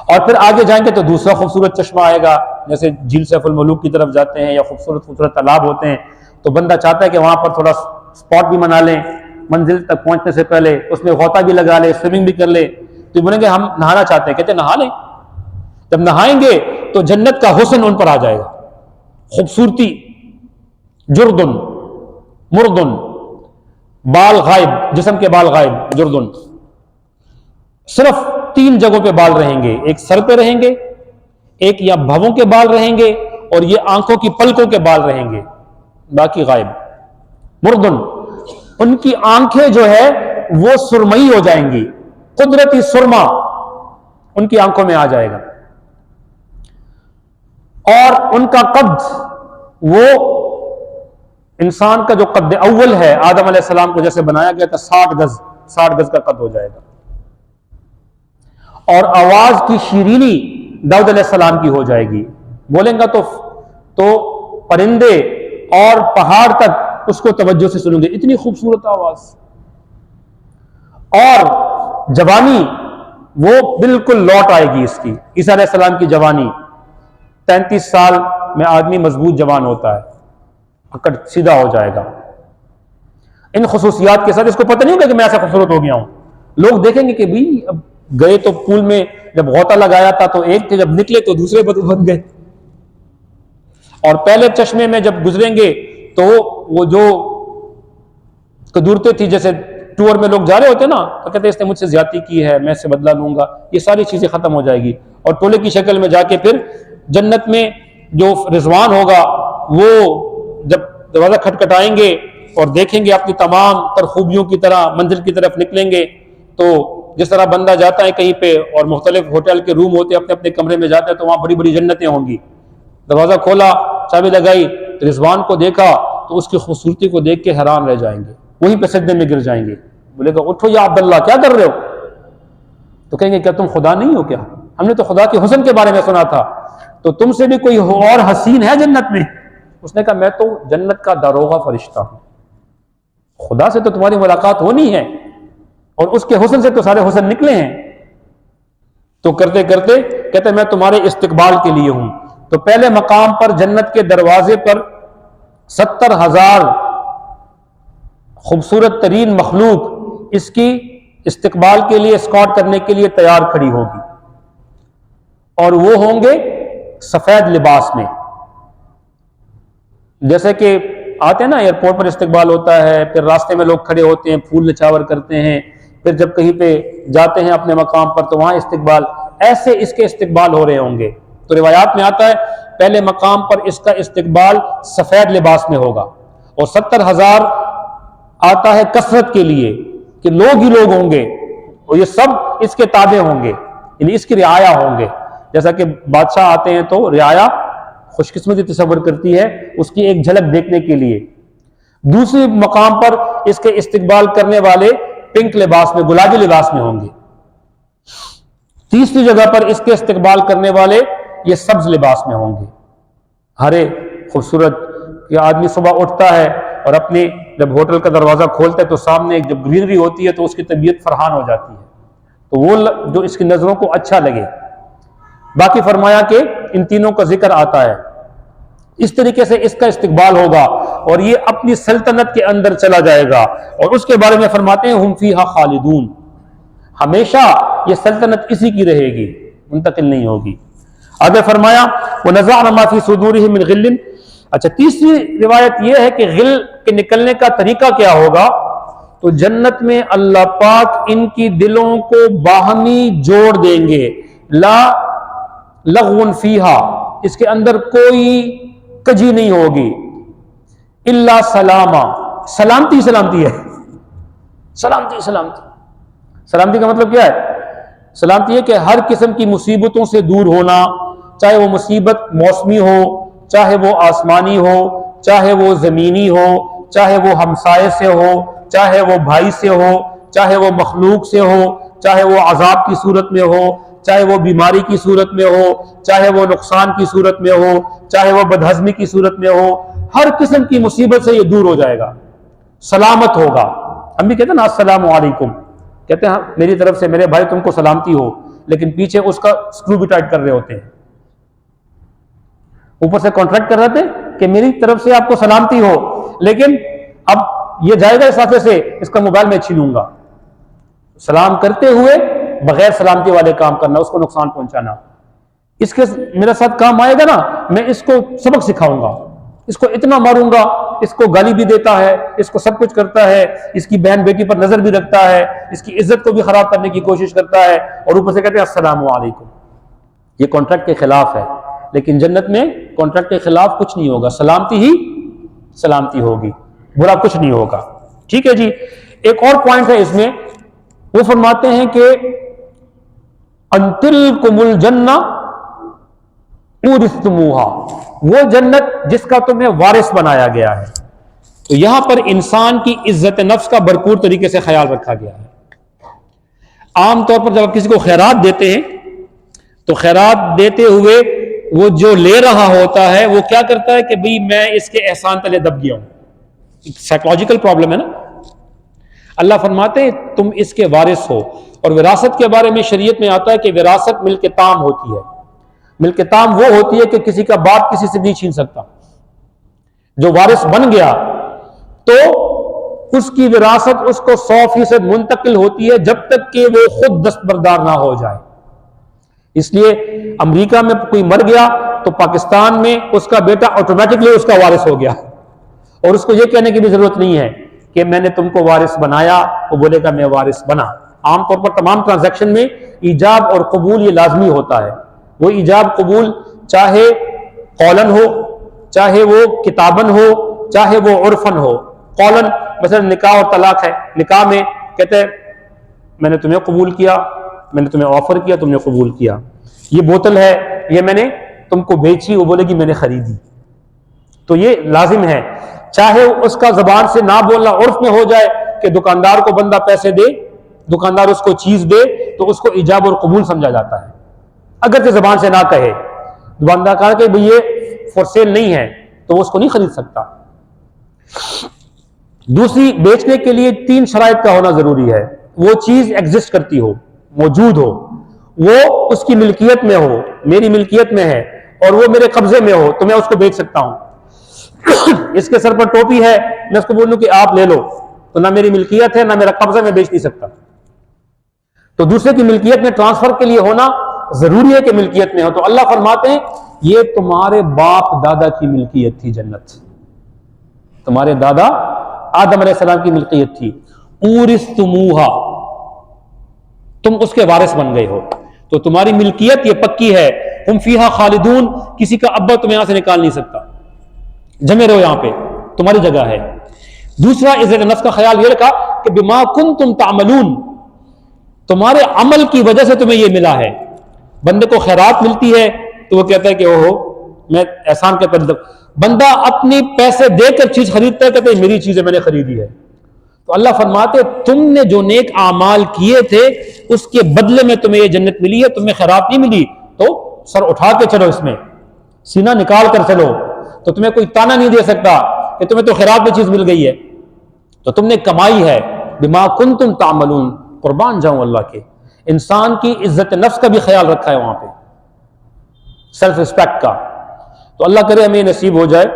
اور پھر آگے جائیں گے تو دوسرا خوبصورت چشمہ آئے گا، جیسے جھیل سیف الملوک کی طرف جاتے ہیں یا خوبصورت خوبصورت تالاب ہوتے ہیں تو بندہ چاہتا ہے کہ وہاں پر تھوڑا سپاٹ بھی بنا لیں، منزل تک پہنچنے سے پہلے اس میں غوطہ بھی لگا لے، سوئمنگ بھی کر لے۔ تو بولیں گے ہم نہانا چاہتے ہیں، کہتے ہیں نہا لیں۔ جب نہائیں گے تو جنت کا حسن ان پر آ جائے گا، خوبصورتی، جردن، مردن، بال غائب، جسم کے بال غائب، جردن، صرف 3 جگہوں پہ بال رہیں گے، ایک سر پہ رہیں گے، ایک یا بھووں کے بال رہیں گے اور یہ آنکھوں کی پلکوں کے بال رہیں گے، باقی غائب۔ مردن، ان کی آنکھیں جو ہے وہ سرمئی ہو جائیں گی، قدرتی سرما ان کی آنکھوں میں آ جائے گا، اور ان کا قد وہ انسان کا جو قد اول ہے آدم علیہ السلام کو جیسے بنایا گیا تھا 60 گز کا قد ہو جائے گا، اور آواز کی شیرینی داؤد علیہ السلام کی ہو جائے گی، بولیں گا تو پرندے اور پہاڑ تک اس کو توجہ سے سنیں گے، اتنی خوبصورت آواز۔ اور جوانی وہ بالکل لوٹ آئے گی اس کی، عیسیٰ علیہ السلام کی جوانی، 33 سال میں آدمی مضبوط جوان ہوتا ہے، اکڑ سیدھا ہو جائے گا۔ ان خصوصیات کے ساتھ اس کو پتہ نہیں ہوگا کہ میں ایسا خوبصورت ہو گیا ہوں، لوگ دیکھیں گے کہ بھئی اب گئے تو پول میں جب غوطہ لگایا تھا تو ایک تھے، جب نکلے تو دوسرے بن گئے، اور پہلے چشمے میں جب گزریں گے تو وہ جو قدورتیں تھی، جیسے ٹور میں لوگ جا رہے ہوتے نا تو کہتے ہیں اس نے مجھ سے زیادتی کی ہے، میں اس سے بدلہ لوں گا، یہ ساری چیزیں ختم ہو جائے گی، اور ٹولے کی شکل میں جا کے پھر جنت میں جو رضوان ہوگا وہ جب دروازہ کھٹکھٹائیں گے اور دیکھیں گے اپنی تمام تر خوبیوں کی طرح منزل کی طرف نکلیں گے، تو جس طرح بندہ جاتا ہے کہیں پہ اور مختلف ہوٹل کے روم ہوتے ہیں، اپنے اپنے کمرے میں جاتا ہے تو وہاں بڑی بڑی جنتیں ہوں گی، دروازہ کھولا، چابی لگائی، رضوان کو دیکھا تو اس کی خوبصورتی کو دیکھ کے حیران رہ جائیں گے، وہیں پہ سجدے میں گر جائیں گے، بولے گا اٹھو یا عبداللہ کیا کر رہے ہو؟ تو کہیں گے کیا تم خدا نہیں ہو کیا؟ ہم نے تو خدا کے حسن کے بارے میں سنا تھا، تو تم سے بھی کوئی اور حسین ہے جنت میں؟ اس نے کہا میں تو جنت کا داروغہ فرشتہ ہوں، خدا سے تو تمہاری ملاقات ہونی ہے اور اس کے حسن سے تو سارے حسن نکلے ہیں۔ تو کرتے کرتے کہتے میں تمہارے استقبال کے لیے ہوں۔ تو پہلے مقام پر جنت کے دروازے پر 70,000 خوبصورت ترین مخلوق اس کی استقبال کے لیے، اسکارٹ کرنے کے لیے تیار کھڑی ہوگی، اور وہ ہوں گے سفید لباس میں، جیسے کہ آتے ہیں نا ایئرپورٹ پر استقبال ہوتا ہے، پھر راستے میں لوگ کھڑے ہوتے ہیں، پھول نچھاور کرتے ہیں، پھر جب کہیں پہ جاتے ہیں اپنے مقام پر تو وہاں استقبال، ایسے اس کے استقبال ہو رہے ہوں گے۔ تو روایات میں آتا ہے پہلے مقام پر اس کا استقبال سفید لباس میں ہوگا، اور 70,000 آتا ہے کثرت کے لیے کہ لوگ ہی لوگ ہوں گے، اور یہ سب اس کے تابع ہوں گے، یعنی اس کی رعایا ہوں گے۔ جیسا کہ بادشاہ آتے ہیں تو رعایا خوش قسمتی تصور کرتی ہے اس کی ایک جھلک دیکھنے کے لیے۔ دوسری مقام پر اس کے استقبال کرنے والے پنک لباس میں، گلابی لباس میں ہوں گے۔ تیسری جگہ پر اس کے استقبال کرنے والے یہ سبز لباس میں ہوں گے، ہرے خوبصورت، کہ آدمی صبح اٹھتا ہے اور اپنے جب ہوٹل کا دروازہ کھولتا ہے تو سامنے جب گرینری ہوتی ہے تو اس کی طبیعت فرحان ہو جاتی ہے، تو وہ جو اس کی نظروں کو اچھا لگے۔ باقی فرمایا کہ ان تینوں کا ذکر آتا ہے، اس طریقے سے اس کا استقبال ہوگا اور یہ اپنی سلطنت کے اندر چلا جائے گا، اور اس کے بارے میں فرماتے ہیں ہم فیہا خالدون، ہمیشہ یہ سلطنت اسی کی رہے گی، منتقل نہیں ہوگی۔ آگے فرمایا وَنَزَعْنَا مَا فِي صُدُورِهِم مِّن غِلٍّ۔ اچھا تیسری روایت یہ ہے کہ غل کے نکلنے کا طریقہ کیا ہوگا تو جنت میں اللہ پاک ان کی دلوں کو باہمی جوڑ دیں گے. لا لغو فیہا، اس کے اندر کوئی کجی نہیں ہوگی. الا سلاما، سلامتی سلامتی ہے. سلامتی سلامتی. سلامتی کا مطلب کیا ہے؟ سلامتی ہے کہ ہر قسم کی مصیبتوں سے دور ہونا، چاہے وہ مصیبت موسمی ہو، چاہے وہ آسمانی ہو، چاہے وہ زمینی ہو، چاہے وہ ہمسائے سے ہو، چاہے وہ بھائی سے ہو، چاہے وہ مخلوق سے ہو، چاہے وہ عذاب کی صورت میں ہو، چاہے وہ بیماری کی صورت میں ہو، چاہے وہ نقصان کی صورت میں ہو، چاہے وہ بدہضمی کی صورت میں ہو، ہر قسم کی مصیبت سے یہ دور ہو جائے گا، سلامت ہوگا. ہم بھی کہتے ہیں نا السلام علیکم، کہتے ہیں میری طرف سے میرے بھائی تم کو سلامتی ہو، لیکن پیچھے اس کا سکرو بھی ٹائٹ کر رہے ہوتے ہیں. اوپر سے کانٹریکٹ کر رہے تھے کہ میری طرف سے آپ کو سلامتی ہو، لیکن اب یہ جائے گا اس ساتھ سے اس کا موبائل میں چھینوں گا. سلام کرتے ہوئے بغیر سلامتی والے کام کرنا، اس کو نقصان پہنچانا، اس کے میرے ساتھ کام آئے گا نا، میں اس کو سبق سکھاؤں گا، اس کو اتنا ماروں گا، اس کو گالی بھی دیتا ہے، اس کو سب کچھ کرتا ہے، اس کی بہن بیٹی پر نظر بھی رکھتا ہے، اس کی عزت کو بھی خراب کرنے کی کوشش کرتا ہے، اور اوپر سے کہتے ہیں السلام علیکم. یہ کانٹریکٹ کے خلاف ہے. لیکن جنت میں کانٹریکٹ کے خلاف کچھ نہیں ہوگا، سلامتی ہی سلامتی ہوگی، برا کچھ نہیں ہوگا. ٹھیک ہے جی. ایک اور پوائنٹ ہے اس میں، وہ فرماتے ہیں کہ انتلکم الجنہ اورثتموہا، وہ جنت جس کا تمہیں وارث بنایا گیا ہے. تو یہاں پر انسان کی عزت نفس کا بھرپور طریقے سے خیال رکھا گیا ہے. عام طور پر جب آپ کسی کو خیرات دیتے ہیں تو خیرات دیتے ہوئے وہ جو لے رہا ہوتا ہے وہ کیا کرتا ہے کہ بھئی میں اس کے احسان تلے دب گیا ہوں. سائیکولوجیکل پرابلم ہے نا. اللہ فرماتے ہیں تم اس کے وارث ہو. اور وراثت کے بارے میں شریعت میں آتا ہے کہ وراثت ملک تام ہوتی ہے. ملک تام وہ ہوتی ہے کہ کسی کا باپ کسی سے نہیں چھین سکتا. جو وارث بن گیا تو اس کی وراثت اس کو 100% منتقل ہوتی ہے جب تک کہ وہ خود دستبردار نہ ہو جائے. اس لیے امریکہ میں کوئی مر گیا تو پاکستان میں اس کا بیٹا آٹومیٹکلی اس کا وارث ہو گیا، اور اس کو یہ کہنے کی بھی ضرورت نہیں ہے کہ میں نے تم کو وارث بنایا، وہ بولے گا میں وارث بنا. عام طور پر تمام ٹرانزیکشن میں ایجاب اور قبول یہ لازمی ہوتا ہے. وہ ایجاب قبول چاہے قولن ہو، چاہے وہ کتابن ہو، چاہے وہ عرفن ہو. قولن مثلا نکاح اور طلاق ہے. نکاح میں کہتے ہیں میں نے تمہیں قبول کیا، میں نے تمہیں آفر کیا، تم نے قبول کیا. یہ بوتل ہے، یہ میں نے تم کو بیچی، وہ بولے گی میں نے خریدی. تو یہ لازم ہے. چاہے اس کا زبان سے نہ بولنا عرف میں ہو جائے کہ دکاندار کو بندہ پیسے دے، دکاندار اس کو چیز دے تو اس کو ایجاب اور قبول سمجھا جاتا ہے، اگرچہ زبان سے نہ کہے. دکاندار کہا کہ بھئی یہ فور سیل نہیں ہے تو وہ اس کو نہیں خرید سکتا. دوسری، بیچنے کے لیے 3 شرائط کا ہونا ضروری ہے. وہ چیز ایگزسٹ کرتی ہو، موجود ہو، وہ اس کی ملکیت میں ہو، میری ملکیت میں ہے، اور وہ میرے قبضے میں ہو تو میں اس کو بیچ سکتا ہوں. اس کے سر پر ٹوپی ہے، میں اس کو بولوں کہ آپ لے لو تو نہ میری ملکیت ہے نہ میرا قبضہ، میں بیچ نہیں سکتا. تو دوسرے کی ملکیت میں ٹرانسفر کے لیے ہونا ضروری ہے کہ ملکیت میں ہو. تو اللہ فرماتے ہیں یہ تمہارے باپ دادا کی ملکیت تھی جنت، تمہارے دادا آدم علیہ السلام کی ملکیت تھی. اورثتموہا، تم اس کے وارث بن گئے ہو تو تمہاری ملکیت یہ پکی ہے. ہم فیہا خالدون، کسی کا ابا تمہیں یہاں سے نکال نہیں سکتا، جمے رہو یہاں پہ، تمہاری جگہ ہے. دوسرا عزت نفس کا خیال یہ رکھا کہ بما کنتم تعملون، تمہارے عمل کی وجہ سے تمہیں یہ ملا ہے. بندے کو خیرات ملتی ہے تو وہ کہتا ہے کہ اوہو میں احسان کے پر. بندہ اپنی پیسے دے کر چیز خریدتا ہے، کہتا ہے میری چیز ہے میں نے خریدی ہے. تو اللہ فرماتے تم نے جو نیک اعمال کیے تھے اس کے بدلے میں تمہیں یہ جنت ملی ہے، تمہیں خیرات نہیں ملی. تو سر اٹھا کے چلو، اس میں سینہ نکال کر چلو، تو تمہیں کوئی تانا نہیں دے سکتا کہ تمہیں تو خیرات میں چیز مل گئی ہے، تو تم نے کمائی ہے. بما کنتم تعملون، قربان جاؤں اللہ کے. انسان کی عزت نفس کا بھی خیال رکھا ہے وہاں پہ، سیلف ریسپیکٹ کا. تو اللہ کرے ہمیں نصیب ہو جائے.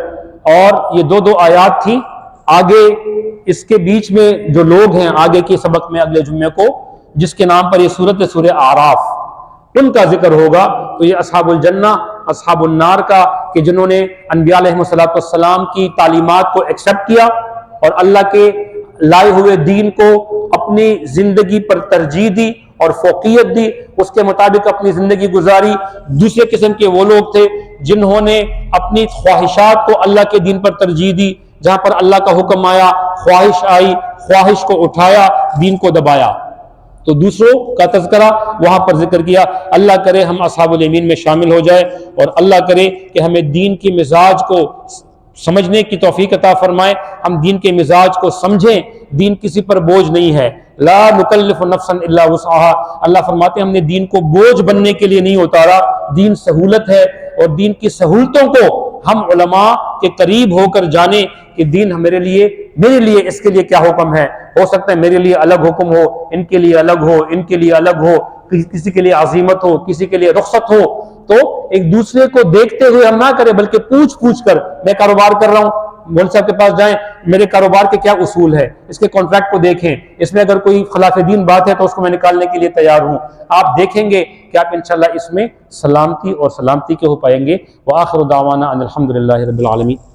اور یہ 2 آیات تھی. آگے اس کے بیچ میں جو لوگ ہیں آگے کے سبق میں اگلے جمعے کو جس کے نام پر یہ سورہ اعراف، ان کا ذکر ہوگا. تو یہ اصحاب الجنہ اصحاب النار کا، کہ جنہوں نے انبیاء علیہ الصلوۃ والسلام کی تعلیمات کو ایکسیپٹ کیا اور اللہ کے لائے ہوئے دین کو اپنی زندگی پر ترجیح دی اور فوقیت دی، اس کے مطابق اپنی زندگی گزاری۔ دوسرے قسم کے وہ لوگ تھے جنہوں نے اپنی خواہشات کو اللہ کے دین پر ترجیح دی، جہاں پر اللہ کا حکم آیا خواہش آئی، خواہش کو اٹھایا، دین کو دبایا۔ تو دوسروں کا تذکرہ وہاں پر ذکر کیا۔ اللہ کرے ہم اصحاب الیمین میں شامل ہو جائے، اور اللہ کرے کہ ہمیں دین کی مزاج کو سمجھنے کی توفیق عطا فرمائے، ہم دین کے مزاج کو سمجھیں۔ دین کسی پر بوجھ نہیں ہے، لا نکلف نفسا الا وسعها، اللہ فرماتے ہیں ہم نے دین کو بوجھ بننے کے لیے نہیں اتارا، دین سہولت ہے، اور دین کی سہولتوں کو ہم علماء کے قریب ہو کر جانیں کہ دین میرے لیے اس کے لیے کیا حکم ہے۔ ہو سکتا ہے میرے لیے الگ حکم ہو، ان کے لیے الگ ہو، ان کے لیے الگ ہو، کسی کے لیے عزیمت ہو، کسی کے لیے رخصت ہو۔ تو ایک دوسرے کو دیکھتے ہوئے ہم نہ کریں، بلکہ پوچھ کر، میں کاروبار کر رہا ہوں، مول صاحب کے پاس جائیں، میرے کاروبار کے کیا اصول ہے، اس کے کانٹریکٹ کو دیکھیں، اس میں اگر کوئی خلاف دین بات ہے تو اس کو میں نکالنے کے لیے تیار ہوں۔ آپ دیکھیں گے کہ آپ انشاءاللہ اس میں سلامتی کے ہو پائیں گے۔ وآخر دعوانا ان الحمدللہ رب العالمین۔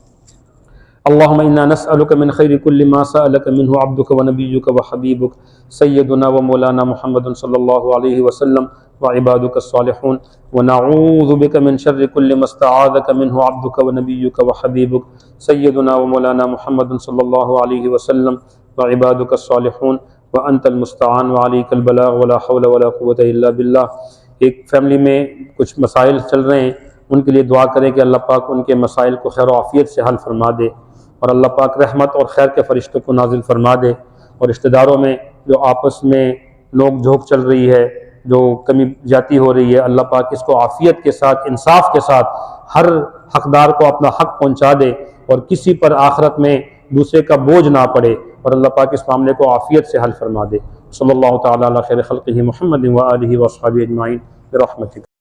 اللهم إنا نسألك من خير كل ما سألك منه عبدك ونبيك وحبيبك سيدنا ومولانا محمد صلى الله عليه وسلم وعبادك الصالحون، ونعوذ بك من شر كل ما استعاذك منه عبدك ونبيك وحبيبك سيدنا ومولانا محمد صلى الله عليه وسلم وعبادك الصالحون، وأنت المستعان وعليك البلاغ ولا حول ولا قوة إلا بالله۔ ایک فیملی میں کچھ مسائل چل رہے ہیں، ان کے لیے دعا کریں کہ اللہ پاک ان کے مسائل کو خیر و عافیت سے حل فرما دے، اور اللہ پاک رحمت اور خیر کے فرشتوں کو نازل فرما دے، اور رشتہ داروں میں جو آپس میں نوک جھوک چل رہی ہے، جو کمی جاتی ہو رہی ہے، اللہ پاک اس کو عافیت کے ساتھ، انصاف کے ساتھ ہر حقدار کو اپنا حق پہنچا دے، اور کسی پر آخرت میں دوسرے کا بوجھ نہ پڑے، اور اللہ پاک اس معاملے کو عافیت سے حل فرما دے۔ صلی اللہ تعالیٰ علی خیر خلقہ محمد وآلہ وصحبہ اجمعین برحمتک۔